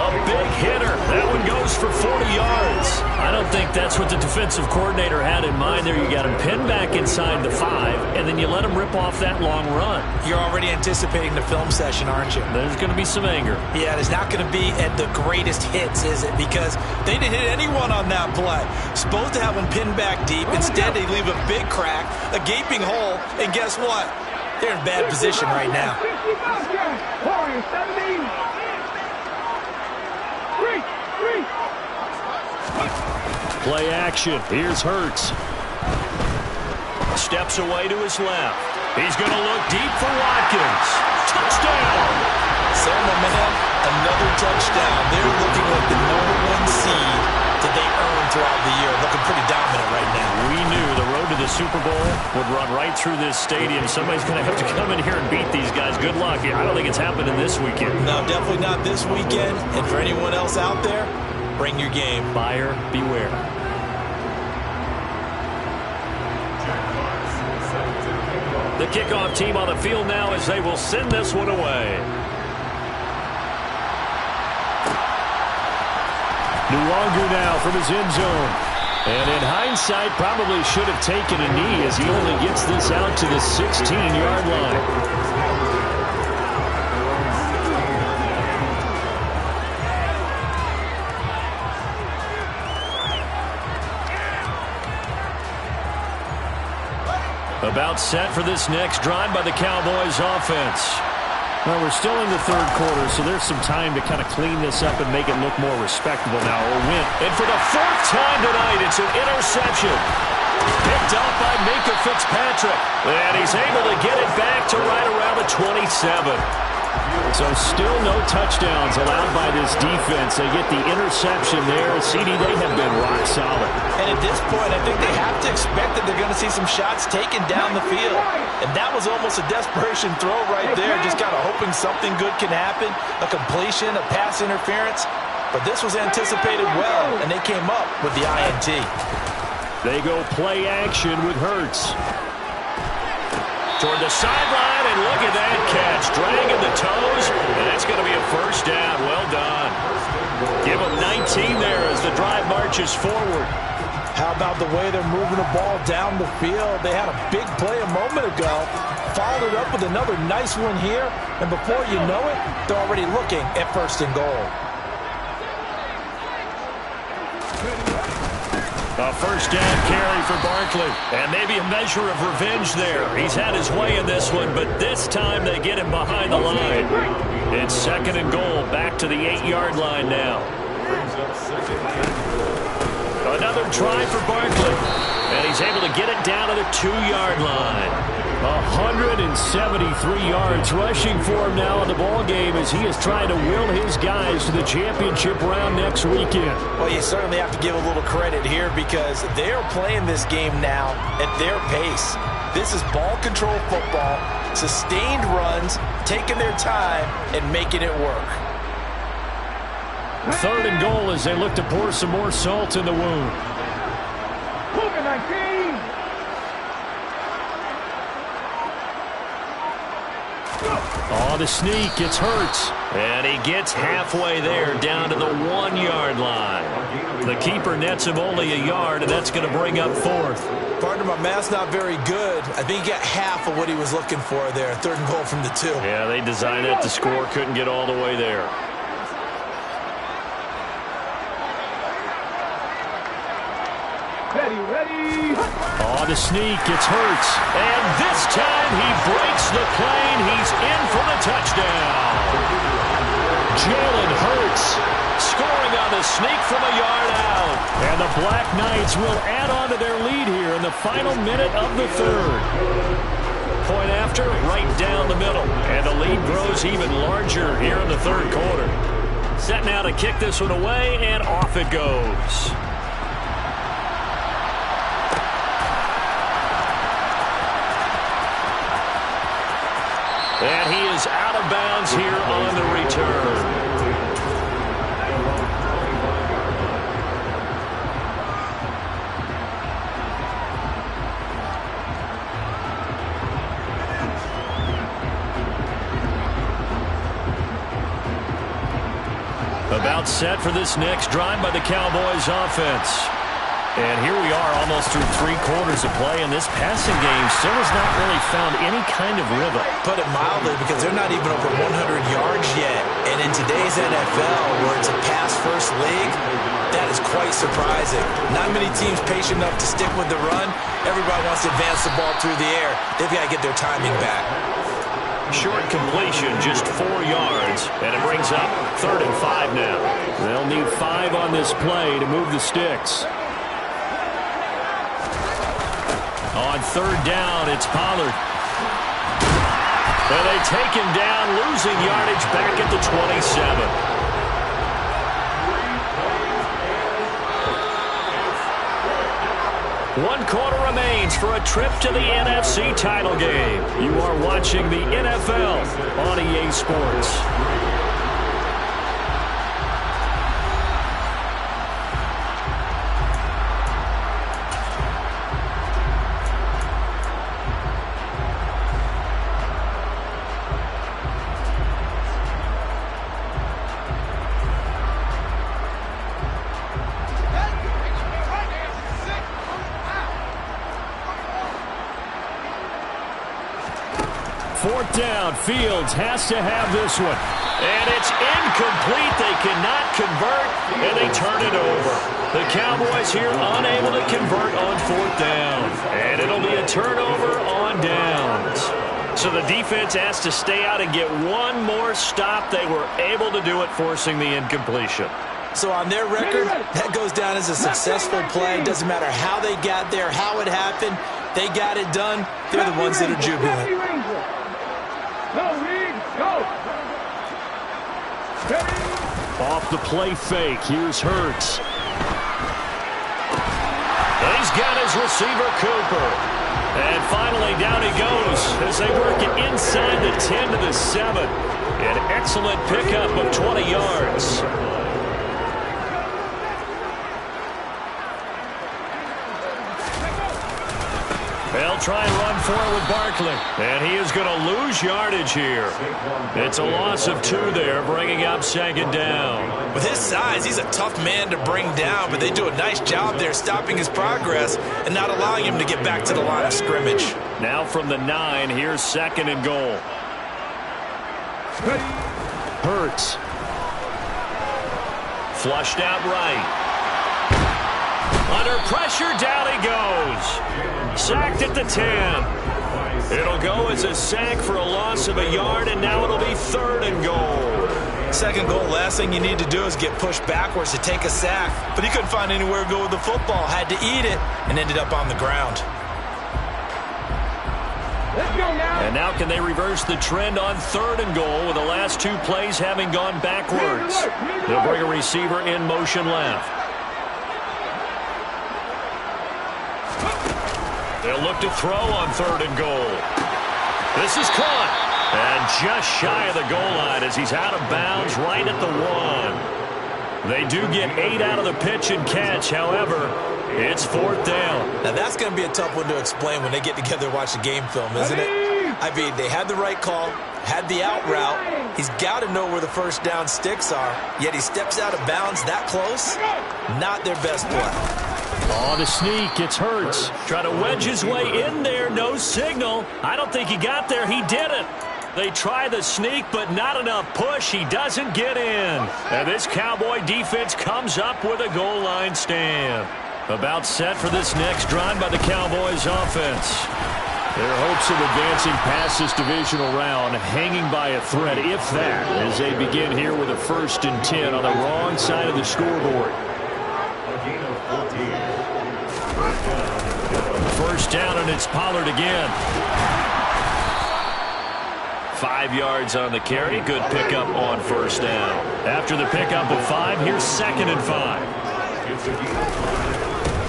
A big hitter. That one goes for 40 yards. I don't think that's what the defensive coordinator had in mind there. You got him pinned back inside the 5, and then you let him rip off that long run. You're already anticipating the film session, aren't you? There's going to be some anger. Yeah, it's not going to be at the greatest hits, is it? Because they didn't hit anyone on that play. Supposed to have him pinned back deep. Instead, they leave a big crack, a gaping hole, and guess what? They're in bad position right now. Play action. Here's Hurts. Steps away to his left. He's going to look deep for Watkins. Touchdown! Some momentum, another touchdown. They're looking like the #1 seed that they earned throughout the year. Looking pretty dominant right now. We knew the road to the Super Bowl would run right through this stadium. Somebody's going to have to come in here and beat these guys. Good luck. I don't think it's happening this weekend. No, definitely not this weekend. And for anyone else out there, bring your game. Buyer beware. The kickoff team on the field now as they will send this one away. Nwangwu now from his end zone. And in hindsight, probably should have taken a knee as he only gets this out to the 16-yard line. About set for this next drive by the Cowboys offense. Well, we're still in the 3rd quarter, so there's some time to kind of clean this up and make it look more respectable now. Or win. And for the 4th time tonight, it's an interception. Picked up by Minkah Fitzpatrick. And he's able to get it back to right around the 27. So still no touchdowns allowed by this defense. They get the interception there. CD, they have been rock solid. And at this point, I think they have to expect that they're going to see some shots taken down the field. And that was almost a desperation throw right there. Just kind of hoping something good can happen. A completion, a pass interference. But this was anticipated well, and they came up with the INT. They go play action with Hurts. Toward the sideline, and look at that catch. Dragging the toes, and it's going to be a first down. Well done. Give them 19 there as the drive marches forward. How about the way they're moving the ball down the field? They had a big play a moment ago. Followed it up with another nice one here, and before you know it, they're already looking at 1st and goal. A first down carry for Barkley. And maybe a measure of revenge there. He's had his way in this one, but this time they get him behind the line. It's 2nd and goal, back to the 8-yard line now. Another try for Barkley. And he's able to get it down to the 2-yard line. 173 yards rushing for him now in the ballgame as he is trying to will his guys to the championship round next weekend. Well, you certainly have to give a little credit here because they're playing this game now at their pace. This is ball control football, sustained runs, taking their time, and making it work. 3rd and goal as they look to pour some more salt in the wound. Oh, the sneak. It's Hurts. And he gets halfway there, down to the 1-yard line. The keeper nets him only a yard, and that's going to bring up fourth. Partner, my math's not very good. I think he got half of what he was looking for there. 3rd and goal from the 2. Yeah, they designed that to score. Couldn't get all the way there. Ready. Oh, the sneak. It's Hurts. And this time he breaks the plane. He's in for the touchdown. Jalen Hurts Scoring on the sneak from a yard out. And the Black Knights will add on to their lead here in the final minute of the 3rd. Point after, right down the middle. And the lead grows even larger here in the 3rd quarter. Set now to kick this one away, and off it goes. And he is out of bounds here on the return. About set for this next drive by the Cowboys offense. And here we are almost through 3 quarters of play, and this passing game still has not really found any kind of rhythm. Put it mildly, because they're not even over 100 yards yet. And in today's NFL, where it's a pass-first league, that is quite surprising. Not many teams patient enough to stick with the run. Everybody wants to advance the ball through the air. They've got to get their timing back. Short completion, just 4 yards, and it brings up 3rd and 5 now. They'll need 5 on this play to move the sticks. On 3rd down, it's Pollard. And they take him down, losing yardage back at the 27. One quarter remains for a trip to the NFC title game. You are watching the NFL on EA Sports. Fourth down, Fields has to have this one. And it's incomplete. They cannot convert, and they turn it over. The Cowboys here unable to convert on 4th down. And it'll be a turnover on downs. So the defense has to stay out and get one more stop. They were able to do it, forcing the incompletion. So on their record, that goes down as a successful play. Doesn't matter how they got there, how it happened. They got it done. They're the ones that are jubilant. Off the play fake, here's Hurts. And he's got his receiver, Cooper. And finally, down he goes as they work it inside the 10 to the 7. An excellent pickup of 20 yards. They'll try and run for it with Barkley. And he is going to lose yardage here. It's a loss of 2 there, bringing up 2nd down. With his size, he's a tough man to bring down, but they do a nice job there stopping his progress and not allowing him to get back to the line of scrimmage. Now from the 9, here's 2nd and goal. Hurts. Flushed out right. Under pressure, down he goes. Sacked at the 10. It'll go as a sack for a loss of a yard, and now it'll be 3rd and goal. 2nd goal, last thing you need to do is get pushed backwards to take a sack. But he couldn't find anywhere to go with the football, had to eat it, and ended up on the ground. Let's go now. And now can they reverse the trend on 3rd and goal with the last 2 plays having gone backwards? They'll bring a receiver in motion left. They'll look to throw on 3rd and goal. This is caught. And just shy of the goal line as he's out of bounds right at the 1. They do get 8 out of the pitch and catch. However, it's 4th down. Now that's going to be a tough one to explain when they get together and watch the game film, isn't it? I mean, they had the right call, had the out route. He's got to know where the first down sticks are, yet he steps out of bounds that close. Not their best play. On the sneak, it's Hurts. Try to wedge his way in there, no signal. I don't think he got there. He didn't. They try the sneak, but not enough push. He doesn't get in. And this Cowboy defense comes up with a goal line stand. About set for this next drive by the Cowboys offense. Their hopes of advancing past this divisional round hanging by a thread, if that, as they begin here with a 1st and 10 on the wrong side of the scoreboard. First down, and it's Pollard again. 5 yards on the carry. Good pickup on first down. After the pickup of 5, here's 2nd and 5.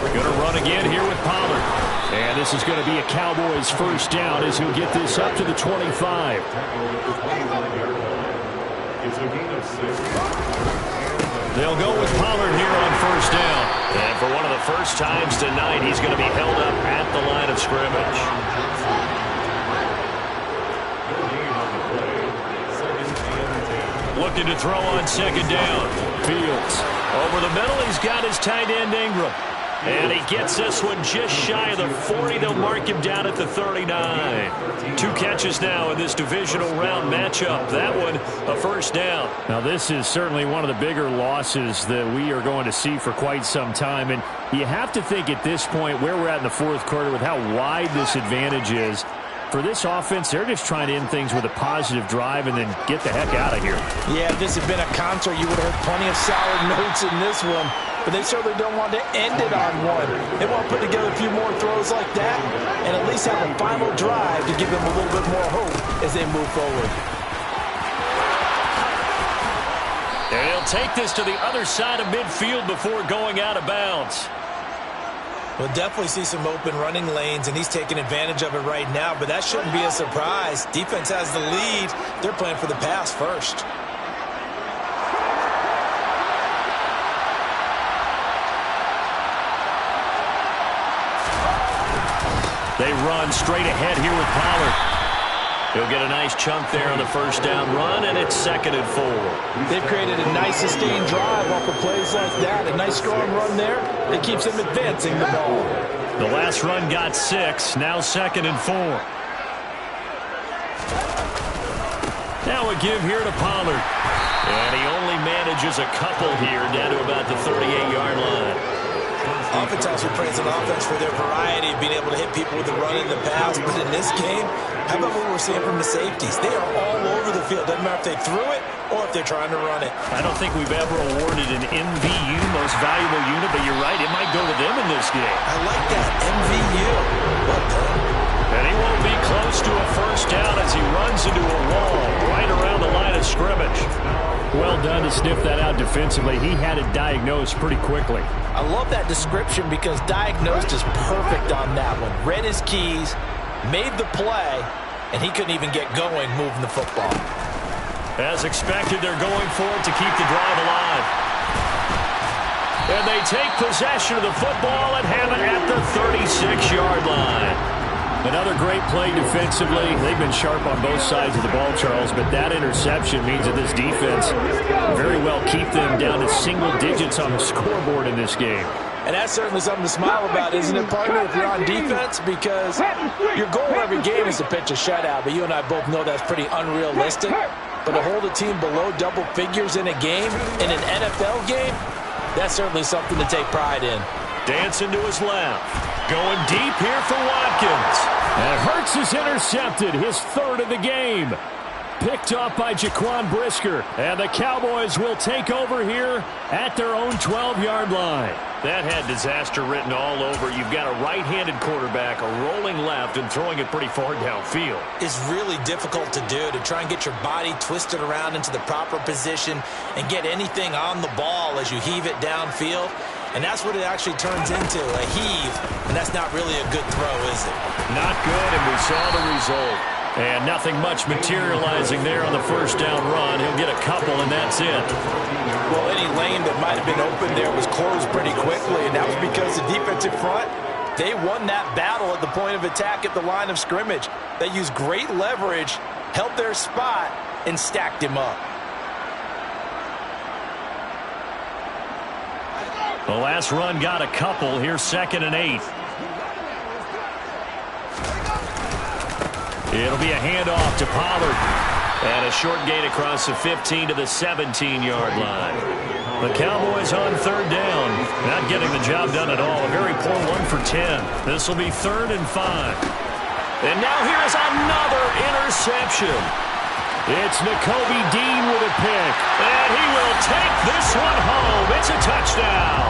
We're going to run again here with Pollard. And this is going to be a Cowboys first down as he'll get this up to the 25. They'll go with Pollard here on first down. And for one of the first times tonight, he's going to be held up at the line of scrimmage. Looking to throw on 2nd down. Fields over the middle. He's got his tight end Ingram. And he gets this one just shy of the 40. They'll mark him down at the 39. 2 catches now in this divisional round matchup. That one, a first down. Now, this is certainly one of the bigger losses that we are going to see for quite some time. And you have to think at this point where we're at in the 4th quarter with how wide this advantage is. For this offense, they're just trying to end things with a positive drive and then get the heck out of here. Yeah, if this had been a concert, you would have heard plenty of sour notes in this one. But they certainly don't want to end it on one. They want to put together a few more throws like that and at least have a final drive to give them a little bit more hope as they move forward. And he'll take this to the other side of midfield before going out of bounds. We'll definitely see some open running lanes, and he's taking advantage of it right now, but that shouldn't be a surprise. Defense has the lead. They're playing for the pass first. They run straight ahead here with Pollard. He'll get a nice chunk there on the first down run, and it's 2nd and 4. They've created a nice sustained drive off of plays like that. A nice strong run there that keeps them advancing the ball. The last run got 6. Now 2nd and 4. Now a give here to Pollard. And he only manages a couple here down to about the 38-yard line. Oftentimes we praise an offense for their variety of being able to hit people with the run in the pass, but in this game, how about what we're seeing from the safeties? They are all over the field. Doesn't matter if they threw it or if they're trying to run it. I don't think we've ever awarded an MVU, most valuable unit, but you're right, it might go to them in this game. I like that, MVU. Well done. And he won't be close to a first down as he runs into a wall right around the line of scrimmage. Well done to sniff that out defensively. He had it diagnosed pretty quickly. I love that description because diagnosed is perfect on that one. Read his keys, made the play, and he couldn't even get going moving the football. As expected, they're going for it to keep the drive alive. And they take possession of the football and have it at the 36-yard line. Another great play defensively. They've been sharp on both sides of the ball, Charles, but that interception means that this defense very well keep them down to single digits on the scoreboard in this game. And that's certainly something to smile about, isn't it, partner, if you're on defense? Because your goal every game is to pitch a shutout, but you and I both know that's pretty unrealistic. But to hold a team below double figures in a game, in an NFL game, that's certainly something to take pride in. Dancing to his left. Going deep here for Watkins. And Hurts is intercepted, his 3rd of the game. Picked off by Jaquan Brisker. And the Cowboys will take over here at their own 12-yard line. That had disaster written all over. You've got a right-handed quarterback, a rolling left, and throwing it pretty far downfield. It's really difficult to do, to try and get your body twisted around into the proper position and get anything on the ball as you heave it downfield. And that's what it actually turns into, a heave. And that's not really a good throw, is it? Not good, and we saw the result. And nothing much materializing there on the first down run. He'll get a couple, and that's it. Well, any lane that might have been open there was closed pretty quickly, and that was because the defensive front, they won that battle at the point of attack at the line of scrimmage. They used great leverage, held their spot, and stacked him up. The last run got a couple. Here's 2nd and 8. It'll be a handoff to Pollard. And a short gain across the 15 to the 17-yard line. The Cowboys on 3rd down. Not getting the job done at all. A very poor 1 for 10. This will be 3rd and 5. And now here is another interception. It's Nakobe Dean with a pick. And he will take this one home. It's a touchdown.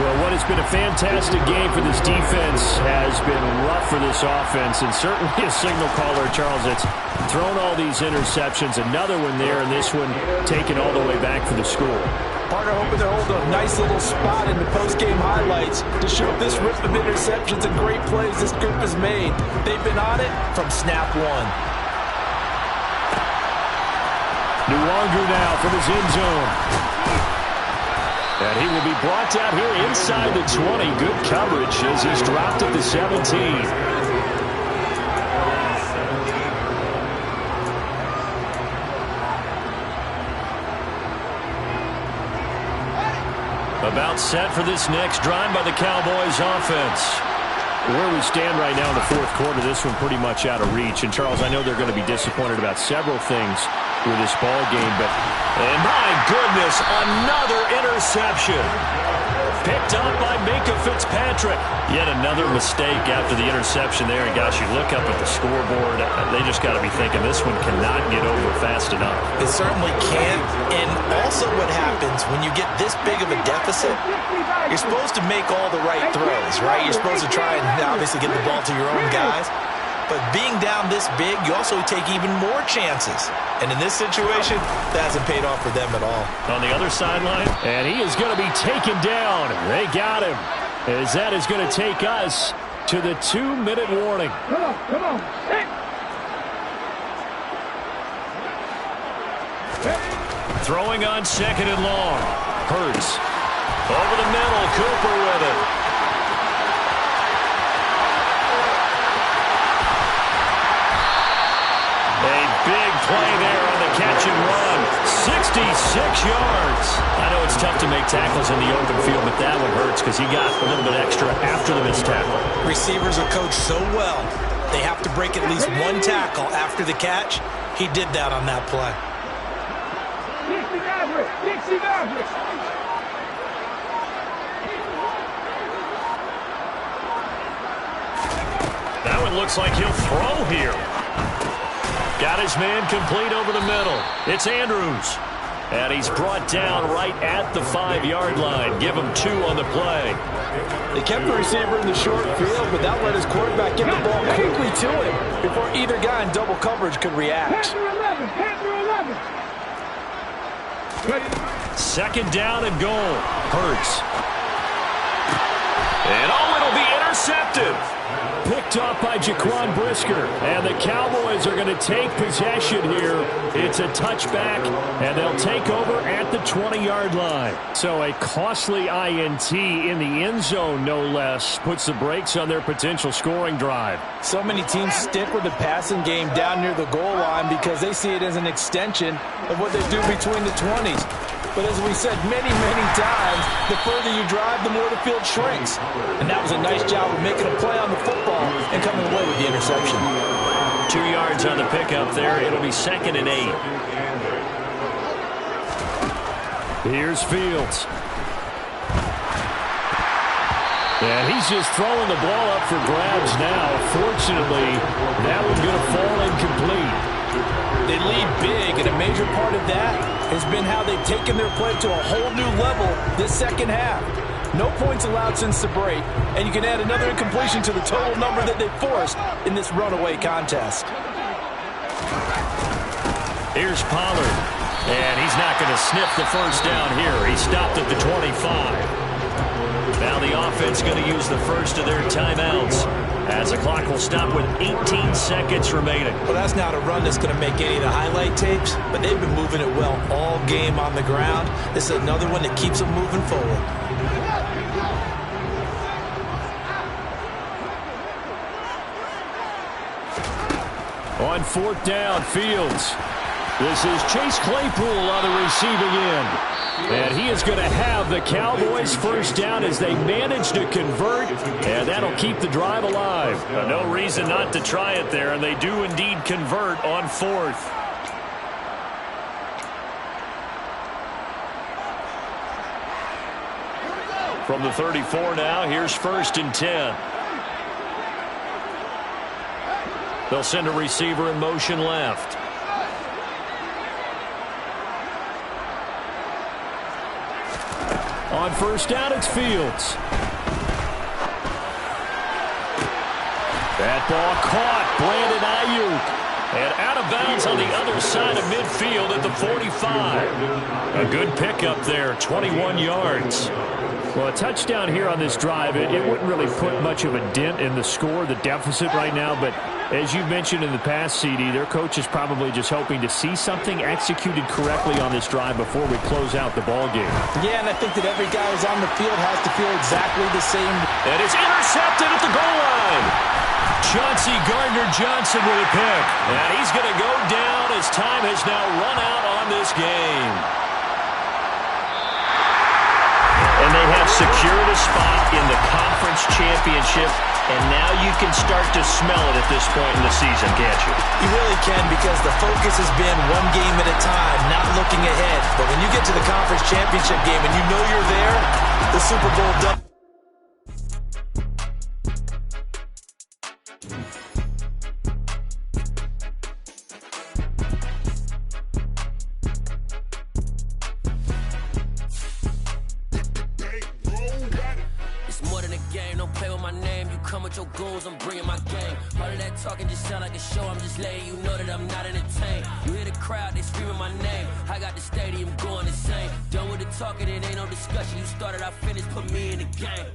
Well, what has been a fantastic game for this defense has been rough for this offense, and certainly a signal caller, Charles, that's thrown all these interceptions. Another one there, and this one taken all the way back for the score. Partner hoping to hold a nice little spot in the post-game highlights to show this rip of interceptions and great plays this group has made. They've been on it from snap one. Nwangu now from his end zone. And he will be brought down here inside the 20. Good coverage as he's dropped at the 17. About set for this next drive by the Cowboys offense. Where we stand right now in the 4th quarter, this one pretty much out of reach. And, Charles, I know they're going to be disappointed about several things with this ball game, but and my goodness, another interception. Picked up by Minkah Fitzpatrick. Yet another mistake after the interception there. And, gosh, you look up at the scoreboard, they just got to be thinking this one cannot get over fast enough. It certainly can't. And also what happens when you get this big of a deficit, you're supposed to make all the right throws, right? You're supposed to try and obviously get the ball to your own guys. But being down this big, you also take even more chances. And in this situation, that hasn't paid off for them at all. On the other sideline, and he is going to be taken down. They got him. As that is going to take us to the 2-minute warning. Come on. Hey. Throwing on 2nd and long. Hurts. Over the middle, Cooper with it. A big play there on the catch and run. 66 yards. I know it's tough to make tackles in the open field, but that one hurts because he got a little bit extra after the missed tackle. Receivers are coached so well, they have to break at least one tackle after the catch. He did that on that play. Dixie Maverick. That one looks like he'll throw here. Got his man complete over the middle. It's Andrews. And he's brought down right at the 5-yard line. Give him 2 on the play. They kept the receiver in the short field, but that let his quarterback get the ball quickly to him before either guy in double coverage could react. 2nd down and goal. Hurts. And it'll be intercepted. Picked up by Jaquan Brisker. And the Cowboys are going to take possession here. It's a touchback, and they'll take over at the 20-yard line. So a costly INT in the end zone, no less, puts the brakes on their potential scoring drive. So many teams stick with the passing game down near the goal line because they see it as an extension of what they do between the 20s. But as we said many, many times, the further you drive, the more the field shrinks. And that was a nice job of making a play on the football and coming away with the interception. 2 yards on the pickup there. It'll be 2nd and 8. Here's Fields. And he's just throwing the ball up for grabs now. Fortunately, that one's going to fall incomplete. They lead big, and a major part of that has been how they've taken their play to a whole new level this second half. No points allowed since the break, and you can add another incompletion to the total number that they forced in this runaway contest. Here's Pollard, and he's not going to sniff the first down here. He stopped at the 25. Now the offense going to use the first of their timeouts as the clock will stop with 18 seconds remaining. Well, that's not a run that's going to make any of the highlight tapes, but they've been moving it well all game on the ground. This is another one that keeps them moving forward. On 4th down, Fields. This is Chase Claypool on the receiving end. And he is going to have the Cowboys first down as they manage to convert, and that'll keep the drive alive. No reason not to try it there, and they do indeed convert on 4th. From the 34 now, here's 1st and 10. They'll send a receiver in motion left. On 1st down, it's Fields. That ball caught. Brandon Ayuk. And out of bounds on the other side of midfield at the 45. A good pickup there, 21 yards. Well, a touchdown here on this drive, it wouldn't really put much of a dent in the score, the deficit right now. But as you've mentioned in the past, CD, their coach is probably just hoping to see something executed correctly on this drive before we close out the ball game. Yeah, and I think that every guy who's on the field has to feel exactly the same. And it's intercepted at the goal line. Chauncey Gardner-Johnson with a pick. And he's going to go down as time has now run out on this game. And they have secured a spot in the conference championship, and now you can start to smell it at this point in the season, can't you? You really can, because the focus has been one game at a time, not looking ahead. But when you get to the conference championship game and you know you're there, the Super Bowl double. Your goals, I'm bringing my game. All of that talking just sound like a show. I'm just letting you know that I'm not entertained. You hear the crowd, they screaming my name. I got the stadium going insane. Done with the talking, it ain't no discussion. You started, I finished, put me in the game.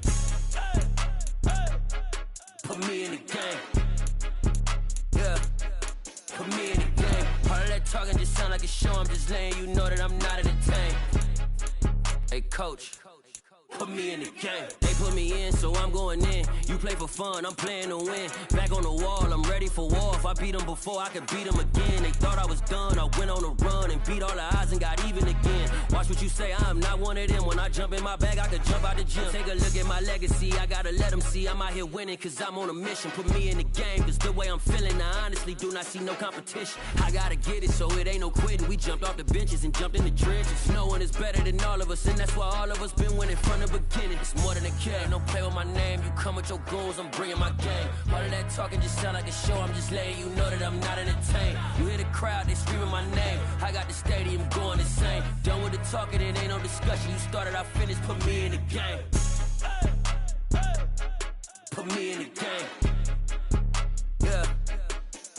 Put me in the game. Yeah. Put me in the game. All of that talking just sound like a show. I'm just letting you know that I'm not entertained. Hey, coach. Put me in the game. They put me in, so I'm going in. You play for fun, I'm playing to win. Back on the wall, I'm ready for war. If I beat them before, I could beat them again. They thought I was done, I went on a run and beat all the odds and got even again. Watch what you say, I'm not one of them. When I jump in my bag, I could jump out the gym. Take a look at my legacy, I gotta let them see I'm out here winning, cause I'm on a mission. Put me in the game, cause the way I'm feeling, I honestly do not see no competition. I gotta get it, so it ain't no quitting. We jumped off the benches and jumped in the trenches. No one is better than all of us, and that's why all of us been winning from the beginning. It's more than a game, don't play with my name. You come with your goals, I'm bringing my game. All of that talking just sound like a show. I'm just letting you know that I'm not entertained. You hear the crowd, they screaming my name. I got the stadium going insane. Done with the talking, it ain't no discussion. You started, I finished, put me in the game. Put me in the game. Yeah.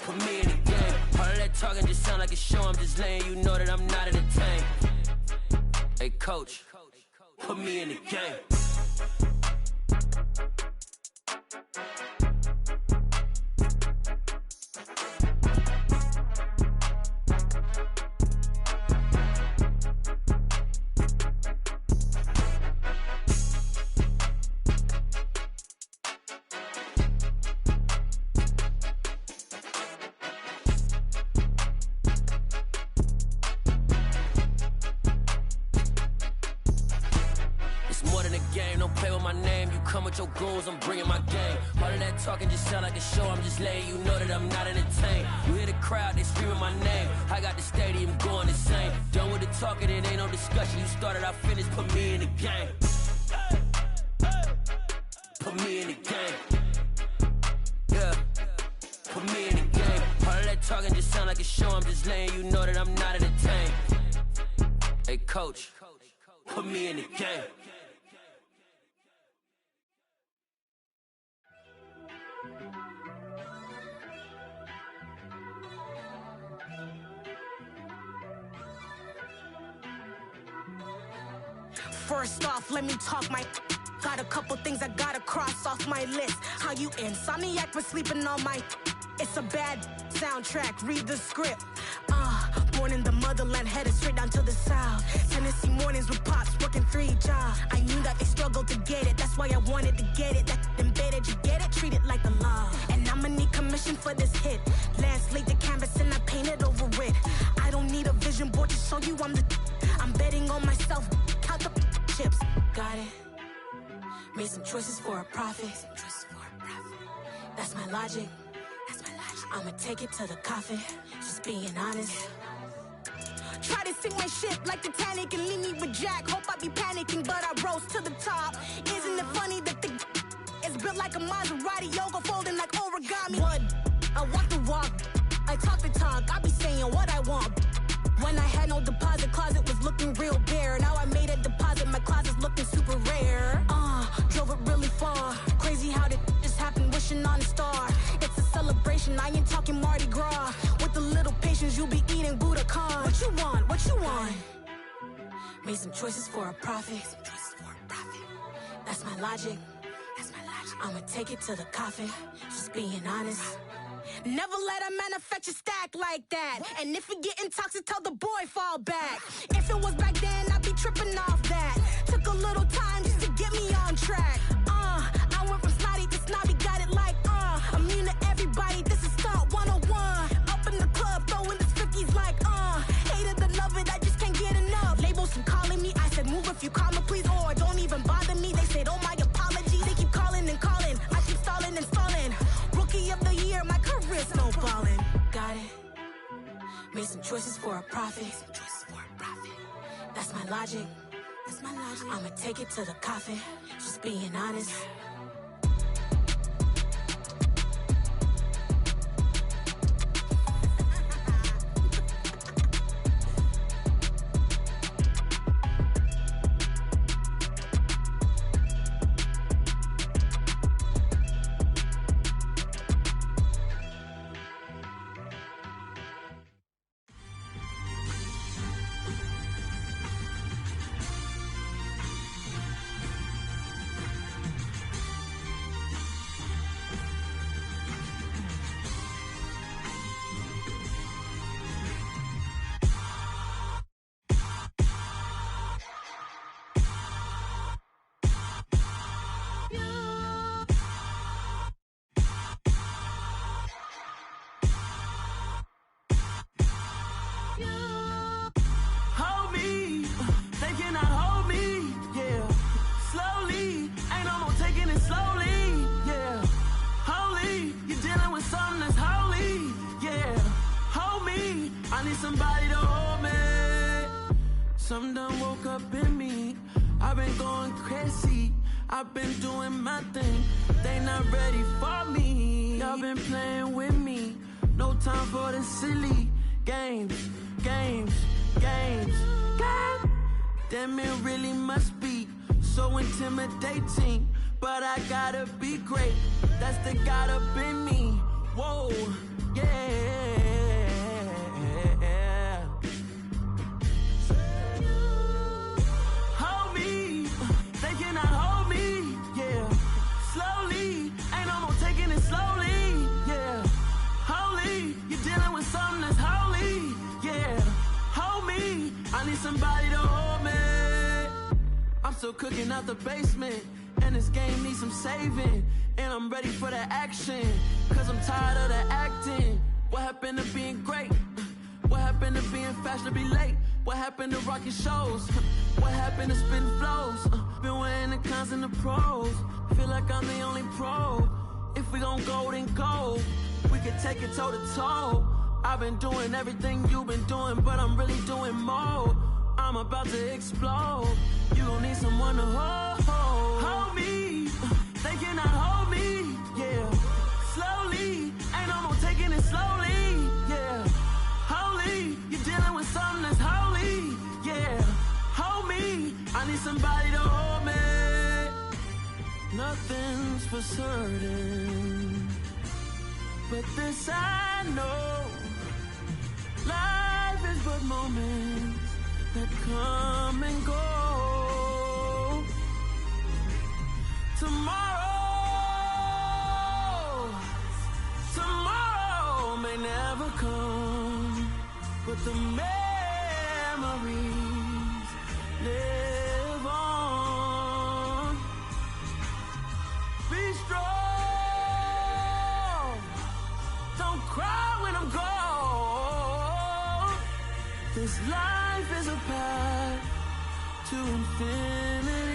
Put me in the game. All of that talking just sound like a show. I'm just letting you know that I'm not entertained. Hey, coach. Put me in the game. Your goals, I'm bringing my game. All of that talking just sound like a show. I'm just letting you know that I'm not entertained. You hear the crowd, they screaming my name. I got the stadium going insane. Done with the talking, it ain't no discussion. You started, I finished, put me in the game. Put me in the game. Yeah. Put me in the game. All of that talking just sound like a show. I'm just letting you know that I'm not entertained. Hey, coach. Put me in the game. First off, let me talk my... Got a couple things I gotta cross off my list. How you insomniac for sleeping on my... It's a bad soundtrack, read the script. Born in the motherland, headed straight down to the south. Tennessee mornings with pops, working 3 jobs. I knew that they struggled to get it, that's why I wanted to get it. That embedded, you get it, treat it like the law. And I'ma need commission for this hit. Last late the camera. you I'm the. I'm betting on myself. Count the chips. Got it. Made some choices for a profit. That's my logic. I'ma take it to the coffin. Just being honest. Try to sink my ship like Titanic and leave me with Jack. Hope I be panicking, but I rose to the top. Isn't it funny that the is built like a Maserati, yoga folding like origami? What? I walk the walk, I talk the talk. I be saying what I want. When I had no deposit, closet was looking real bare. Now I made a deposit, my closet's looking super rare. Drove it really far. Crazy how did just happen, wishing on a star. It's a celebration, I ain't talking Mardi Gras. With a little patience, you'll be eating Budokan. What you want? What you want? Made some choices for a profit. That's my logic. I'ma take it to the coffin. Just being honest. Never let a manufacture stack like that. And if it getting toxic, tell the boy fall back. If it was back then, I'd be tripping off that. Took a little time just to get me on track. I went from snotty to snobby, got it like immune to everybody, this is stunt 101. Up in the club, throwing the cookies like hate it or love it, I just can't get enough. Labels keep calling me, I said move if you call me please, or don't even bother me. They said oh my apologies, they keep calling and calling. I keep stalling and stalling. Rookie of the year, my career snowballing. Got it. Made some choices for a profit. That's my logic. I'ma take it to the coffin. Just being honest. Somebody to hold me. Something done woke up in me. I've been going crazy. I've been doing my thing. They not ready for me. Y'all been playing with me. No time for the silly games. Damn, it really must be so intimidating. But I gotta be great. That's the God up in me. Whoa, yeah. Somebody to hold me. I'm still cooking out the basement, and this game needs some saving. And I'm ready for the action, cause I'm tired of the acting. What happened to being great? What happened to being fashionably late? What happened to rocking shows? What happened to spitting flows? Been wearing the cons and the pros. Feel like I'm the only pro. If we gon' go, then go. We can take it toe to toe. I've been doing everything you've been doing, but I'm really doing more. I'm about to explode. You gon' need someone to hold me. They cannot hold me, yeah. Slowly, ain't no more taking it slowly, yeah. Holy, you're dealing with something that's holy, yeah. Hold me, I need somebody to hold me. Nothing's for certain, but this I know. Life is but moments that come and go. Tomorrow may never come, but the memories live on. Be strong, don't cry when I'm gone. This life life is a path to infinity.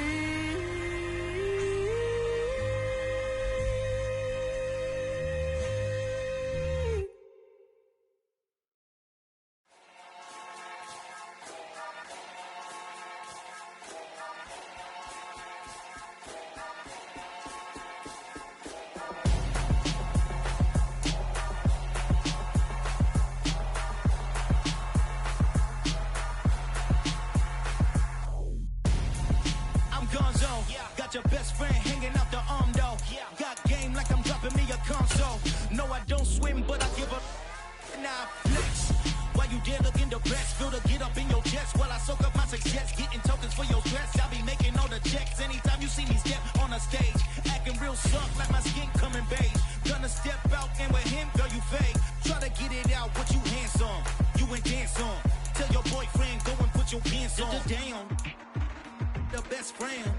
Your best friend hanging out the arm though. Got game like I'm dropping me a console. No, I don't swim, but I give a now flex. While you there looking depressed, feel the get up in your chest while I soak up my success. Getting tokens for your stress. I'll be making all the checks anytime you see me step on a stage. Acting real soft like my skin coming beige. Gonna step out and with him, girl, you fake. Try to get it out, what you handsome. You ain't dance on. Tell your boyfriend, go and put your pants on. Down. The best friend.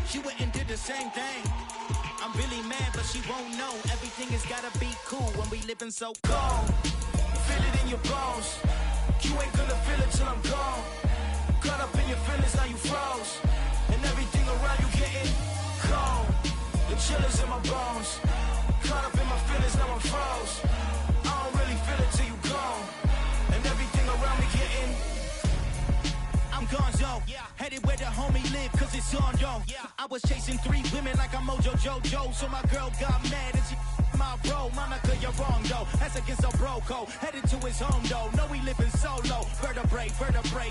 She went and did the same thing. I'm really mad, but she won't know. Everything has gotta be cool when we living so cold. Feel it in your bones. You ain't gonna feel it till I'm gone. Caught up in your feelings, now you froze. And everything around you getting cold. The chillers in my bones. Caught up in my feelings, now I'm froze. I don't really feel it till you gone. And everything around me getting I'm gonzo, headed where the homie live, cause it's on though. I was chasing 3 women like I'm Mojo Jojo, so my girl got mad and she my bro. Monica, you're wrong though, that's against a bro code. Headed to his home though, know we living solo. Vertebrae,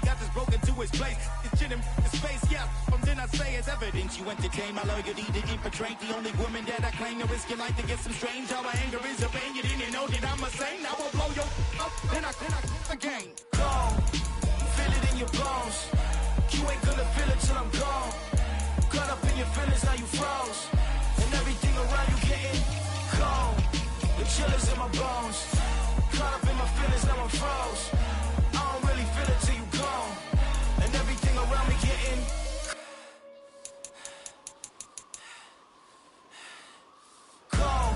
got this broken to his place. It's shit in his face, from then I say it's evidence. You entertain my loyalty to infiltrate. The only woman that I claim to risk your life to get some strange. All my anger is a pain, you didn't know that I'm a saint. Now I'll blow your up, then I again. Go. Feel it in your bones. You ain't gonna feel it till I'm gone. Caught up in your feelings, now you froze. And everything around you getting cold. The chillers in my bones. Caught up in my feelings, now I'm froze. I don't really feel it till you gone. And everything around me getting cold.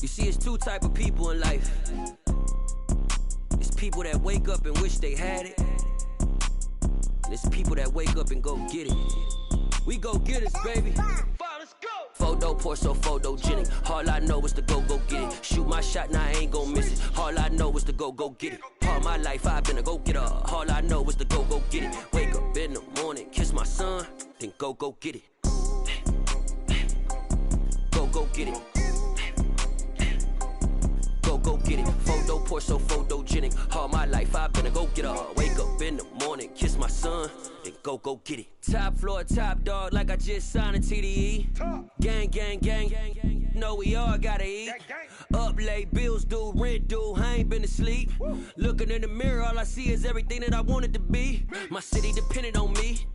You see, it's 2 type of people in life. It's people that wake up and wish they had it. And it's people that wake up and go get it. We go get it, baby. Let's go. Photo poor, so photogenic. All I know is to go get it. Shoot my shot, now I ain't gon' miss it. All I know is to go get it. All my life I've been a go-getter. All I know is to go get it. Wake up in the morning, kiss my son, then go get it. Go get it. Go get it. Photo poor, so photogenic. All my life I've been a go-getter. Wake up in the morning, kiss my son, then go get it. Top floor, top dog, like I just signed a TDE. Gang. Know we all gotta eat. Up late, bills due, rent due, I ain't been asleep. Looking in the mirror, all I see is everything that I wanted to be. My city depended on me,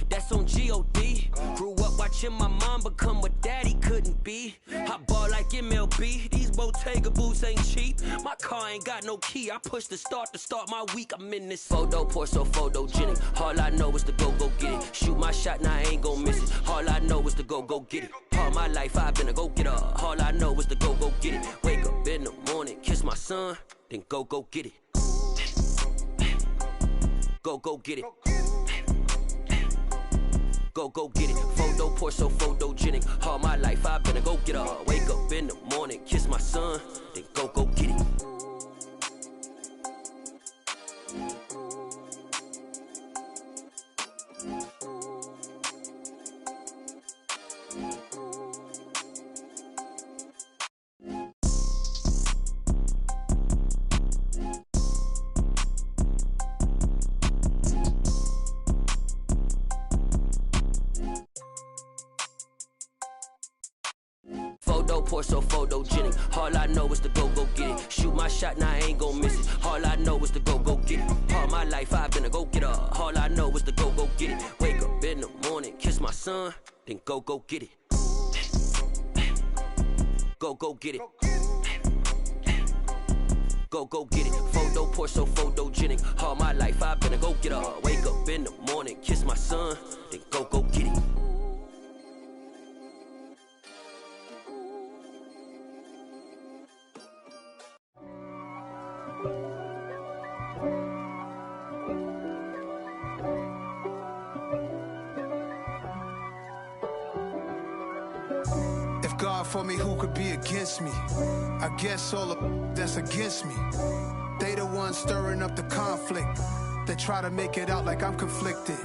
that's on G.O.D. Grew up watching my mom become what daddy couldn't be. I ball like MLB, these Bottega boots ain't cheap. My car ain't got no key, I push the start to start my week. I'm in this photo poor, so photogenic. All I know is to go get it. Shoot my shot, now I ain't gon' miss it. All I know is to go get it. All my life I've been a go-getter. All I know is to go get it. Wake up in the morning, kiss my son, then go get it. Go get it. Go get it. Photo poor, so photogenic. All my life I've been a go-getter. Wake up in the morning, kiss my son, then go get it. Photo poor, so photogenic. All I know is to go get it. Shoot my shot, now I ain't gon' miss it. All I know is to go get it. All my life I've been a go-getter. All I know is to go get it. Wake up son, then go get it. Go get it. Go get it. Photo Porsche, so photogenic. All my life I've been a go getter. Wake up in the morning, kiss my son, then go get it. God for me, who could be against me? I guess all of that's against me. They the ones stirring up the conflict. They try to make it out like I'm conflicted.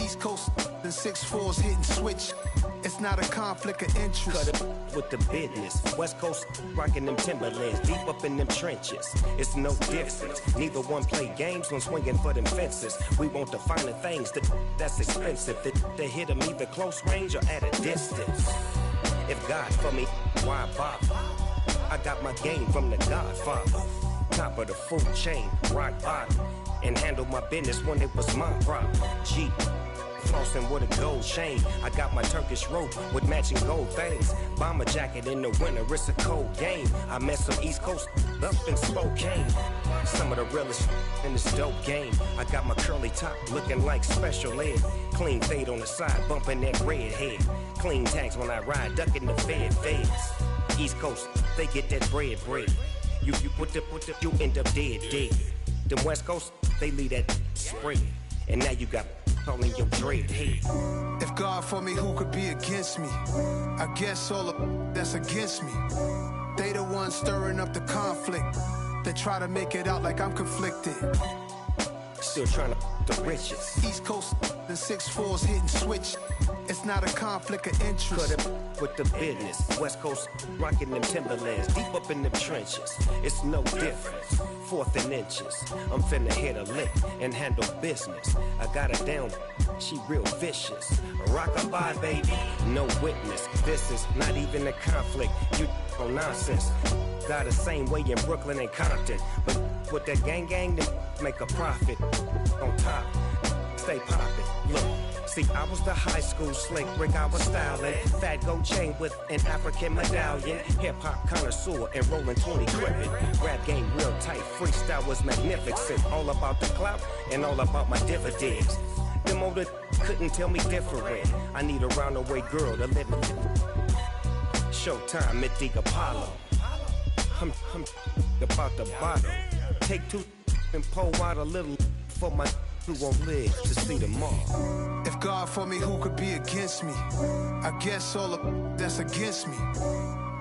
East Coast and 6'4's hitting switch. It's not a conflict of interest. Cut it with the business. West Coast rocking them Timberlands, deep up in them trenches. It's no difference. Neither one play games when swinging for them fences. We want the finer things that's expensive. They hit them either close range or at a distance. If God for me, why bother? I got my game from the Godfather. Top of the food chain, rock bottom. And handle my business when it was my problem. G. Flossing with a gold chain. I got my Turkish rope with matching gold things. Bomber jacket in the winter, it's a cold game. I met some East Coast up in Spokane. Some of the realest in this dope game. I got my curly top looking like special ed. Clean fade on the side, bumping that red head. Clean tags when I ride, ducking the feds. East Coast, they get that bread. You put the, you end up dead. Them West Coast, they leave that spread. And now you got calling your dread head. If God for me, who could be against me? I guess all of that's against me. They the ones stirring up the conflict. They try to make it out like I'm conflicted. Still trying to the riches. East Coast and 6'4's hitting switch. It's not a conflict of interest. Cut it with the business. West Coast rocking them Timberlands, deep up in them trenches. It's no difference. 4th and inches. I'm finna hit a lick and handle business. I got her down, she real vicious. Rock-a-bye, baby, no witness. This is not even a conflict. You on nonsense. Got the same way in Brooklyn and Compton. But with that gang, then make a profit. On top, stay poppin'. Look. See, I was the high school slick Rick, I was styling. Fat gold chain with an African medallion. Hip-hop connoisseur and rolling 20 crippin'. Rap game real tight, freestyle was magnificent. All about the clout and all about my dividends. Them older couldn't tell me different. I need a roundaway girl to live in. Showtime at the Apollo. I'm about the bottle. Take 2 and pour out a little for my who won't live to see tomorrow. If God for me, who could be against me? I guess all of that's against me.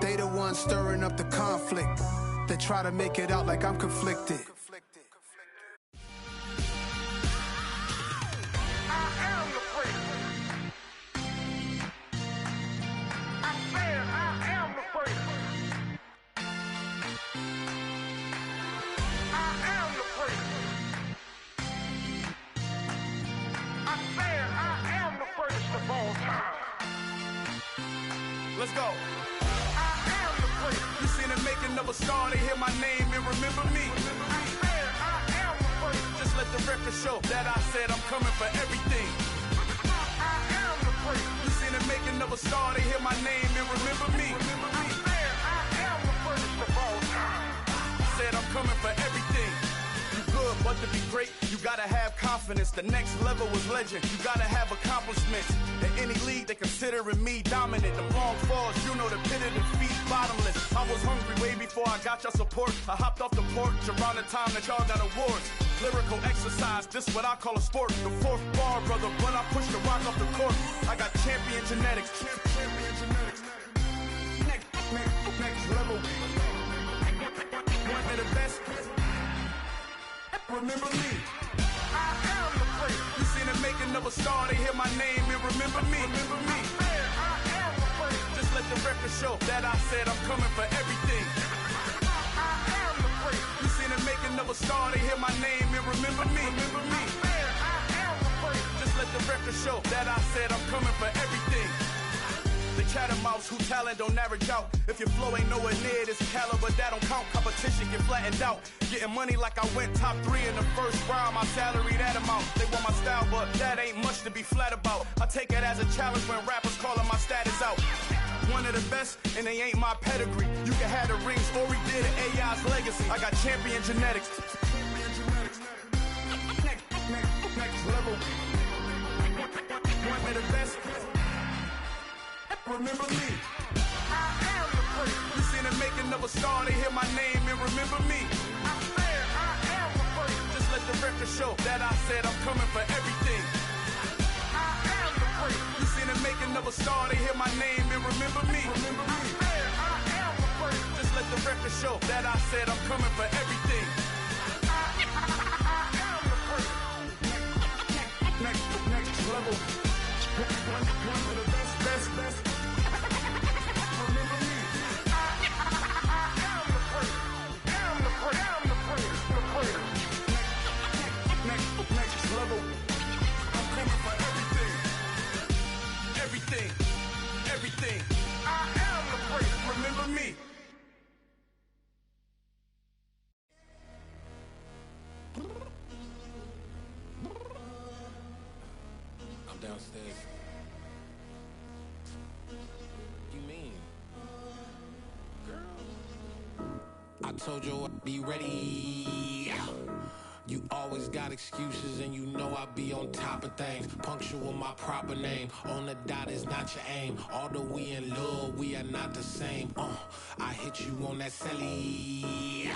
They the ones stirring up the conflict. They try to make it out like I'm conflicted. Let's go. I am the first. You seen the making of a star, they hear my name and remember me. I am the first. Just let the record show that I said I'm coming for everything. I am the first. You seen the making of a star, they hear my name and remember me. I am the first of all time. Said I'm coming for everything. You good, but to be great, you gotta have confidence. The next level was legend. You gotta have accomplishments. In any league, they considering me dominant. The wrong falls, you know the pit of defeat, bottomless. I was hungry way before I got your support. I hopped off the porch around the time that y'all got awards. Lyrical exercise, this what I call a sport. The 4th bar, brother, when I push the rock off the court. I got champion genetics. Champion genetics. Next level. One of the best. Remember me. I am the first. You seen the making of a star, they hear my name and remember me. Remember me. I am the first. Just let the record show that I said I'm coming for everything. I am the first. You seen the making of a star, they hear my name and remember me. Remember me. I am the first. Just let the record show that I said I'm coming for everything. the chattermouths who talent don't average out. If your flow ain't nowhere near this caliber, that don't count. Competition get flattened out. Getting money like I went top 3 in the first round. My salary that amount. They want my style, but that ain't much to be flat about. I take it as a challenge when rappers calling my status out. One of the best, and they ain't my pedigree. You can have the rings, or we did an AI's legacy. I got champion genetics. Next level. One of the best. Remember me. I am the prince. You seen the making of a star, they hear my name and remember me. I said I am the prince. Just let the record show that I said I'm coming for everything. I am the prince. You seen the making of a star, they hear my name and remember me. Remember me. I said I am the prince. Just let the record show that I said I'm coming for everything. I am the prince. Next level. One of the best. Remember me. I am the prince. I'm the prince. The prince. Next level. I'm coming for everything. Everything. I am the prince. Remember me. I'm downstairs. You mean? Girl, I told you I'd be ready. You always got excuses and you know I be on top of things. Punctual my proper name. On the dot is not your aim. Although we in love, we are not the same. I hit you on that celly.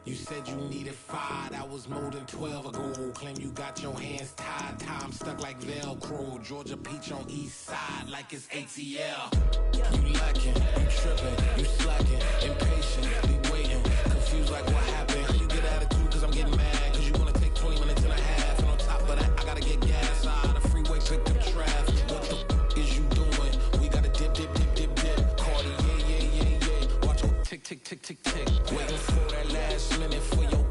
You said you needed 5, that was more than 12 ago. Claim you got your hands tied, time stuck like Velcro. Georgia Peach on east side like it's ATL. You lacking, you tripping, you slacking, impatient, be waiting, confused like what happened. How you get attitude cause I'm getting mad, cause you wanna take 20 minutes and a half. And on top of that, I gotta get gas out of the freeway, pick up traffic. What the is you doing? We gotta dip. Cardi, yeah. Watch your tick. Waiting for that last minute for your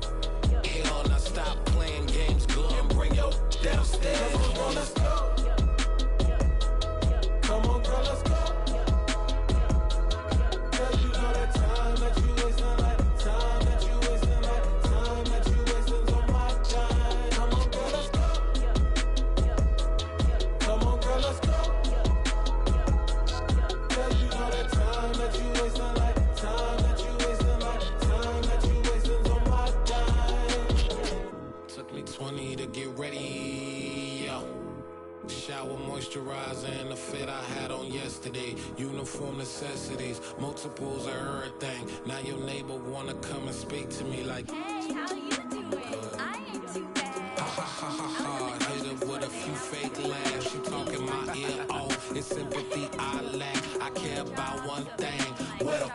hell. Now stop playing games, go and bring your downstairs. Come on, let's go. Come on, girl, let's go. Cause you know that time that you wasting, like time that you wasting, like time that you wasting's on my time. Come on, girl, let's go. Come on, girl, let's go. Cause you know that time that you wasting, like time that you wasting, like time that you wasting's on my time. Took me 20 to get ready, yo. Shower, moisturizer, and the fit I had on yesterday. Uniform necessities, multiples of everything. Now your neighbor wanna come and speak to me like, hey, how you doing? I ain't too bad. Ha. Hit her with a few fake laughs. She talking my ear off. It's sympathy I lack. I care about one thing. What up?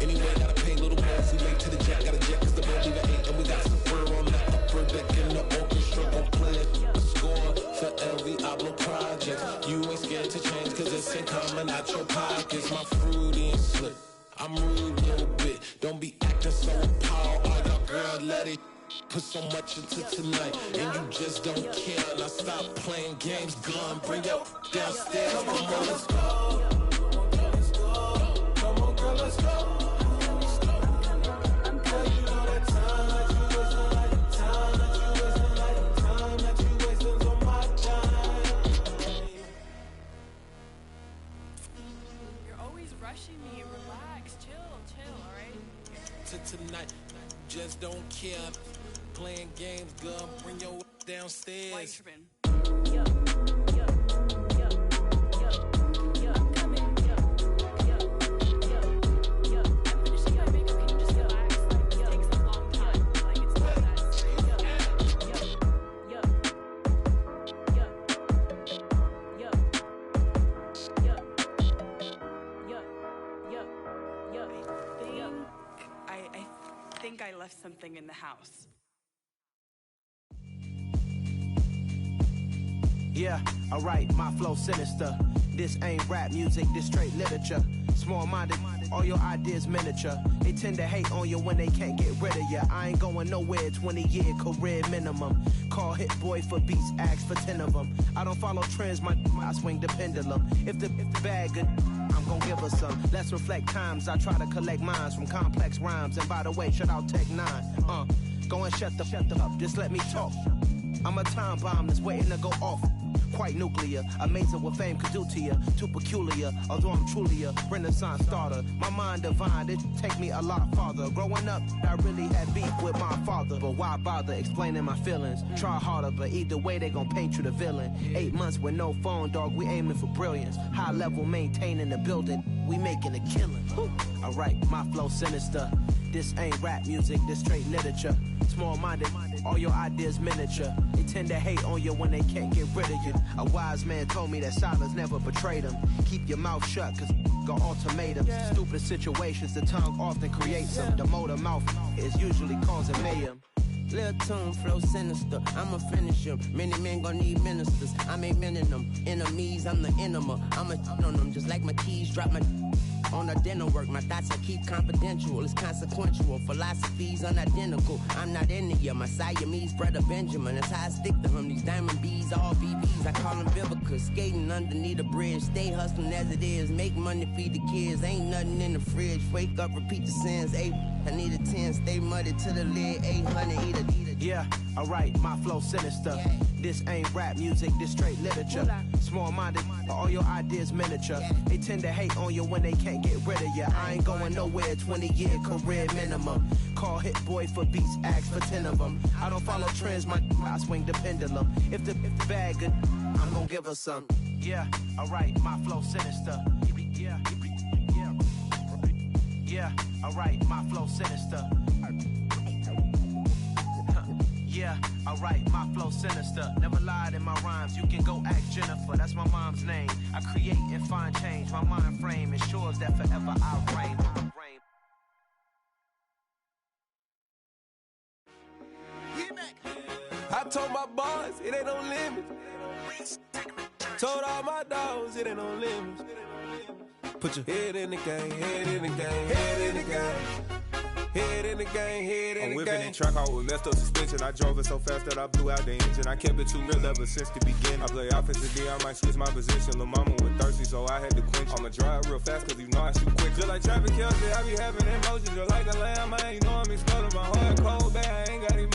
Anyway, gotta pay little more. We late to the jet, got a jet cause the boat leave at 8. And we got some fur on the upper deck in the orchestra. Gon' play a score for LV Ablo projects. You ain't scared to change cause it's ain't coming out your pockets. My fruity and slick, I'm rude a little bit. Don't be acting so appalled. Oh, y'all girl, let it put so much into tonight. And you just don't care. Now stop playing games, gun, bring your downstairs. Come on, girl, let's go. Come on, girl, let's go. Tonight, just don't care. Playing games, girl, bring your downstairs. Why you tripping? I left something in the house. Yeah, alright, my flow sinister. This ain't rap music, this straight literature. Small-minded, all your ideas miniature. They tend to hate on you when they can't get rid of you. I ain't going nowhere, 20-year career minimum. Call Hit Boy for beats, ask for 10 of them. I don't follow trends, I swing the pendulum. If the bag good, I'm gon' give her some. Let's reflect times, I try to collect minds from complex rhymes. And by the way, shout out Tech 9. Go and shut the up, just let me talk. I'm a time bomb that's waiting to go off. Quite nuclear, amazing what fame could do to you. Too peculiar, although I'm truly a renaissance starter. My mind divine, it take me a lot farther. Growing up, I really had beef with my father. But why bother explaining my feelings? Try harder, but either way they gon' paint you the villain. 8 months with no phone, dog, we aiming for brilliance. High level maintaining the building, we making a killing. Alright, my flow sinister. This ain't rap music, this straight literature. Small-minded, all your ideas miniature. They tend to hate on you when they can't get rid of you. A wise man told me that silence never betrayed him. Keep your mouth shut, cause got ultimatums. Stupid situations, the tongue often creates them. The motor mouth is usually causing mayhem. Lil' tune, flow sinister, I'ma finish him. Many men gon' need ministers, I ain't mending them. Enemies, I'm the enema, I'ma on them. Just like my keys, drop my on the dinner work. My thoughts I keep confidential, it's consequential. Philosophies unidentical, I'm not into you. My Siamese brother Benjamin, that's how I stick to him. These diamond bees, all BBs, I call them Vivica. Skating underneath a bridge, stay hustling as it is. Make money, feed the kids, ain't nothing in the fridge. Wake up, repeat the sins, I need a 10, stay muddy to the lid, 800, eat a. Yeah, alright, my flow sinister. This ain't rap music, this straight literature. Small-minded, all your ideas miniature. They tend to hate on you when they can't get rid of you. I ain't going nowhere, 20-year career minimum. Call Hit Boy for beats, ask for 10 of them. I don't follow trends, I swing the pendulum. If the bag good, I'm gon' give her some. Yeah, alright, my flow sinister. Yeah, alright, my flow sinister. Yeah, alright, my flow sinister. Never lied in my rhymes, you can go ask Jennifer. That's my mom's name. I create and find change. My mind frame ensures that forever I reign. I told my boys, it ain't no limits. Told all my dogs, it ain't no limits. Put your head in the game, head in the game, head in the game. Head in the game, head in the game. I'm whipping in track out with messed up suspension. I drove it so fast that I blew out the engine. I kept it too real ever since the beginning. I play offensive D, I might switch my position. Lil' mama was thirsty, so I had to quench. I'ma drive real fast, cause you know I shoot quick. Just like Travis Kelce, I be having emotions. Just like the lamb, I ain't know I'm exploding. My heart cold, bad, I ain't got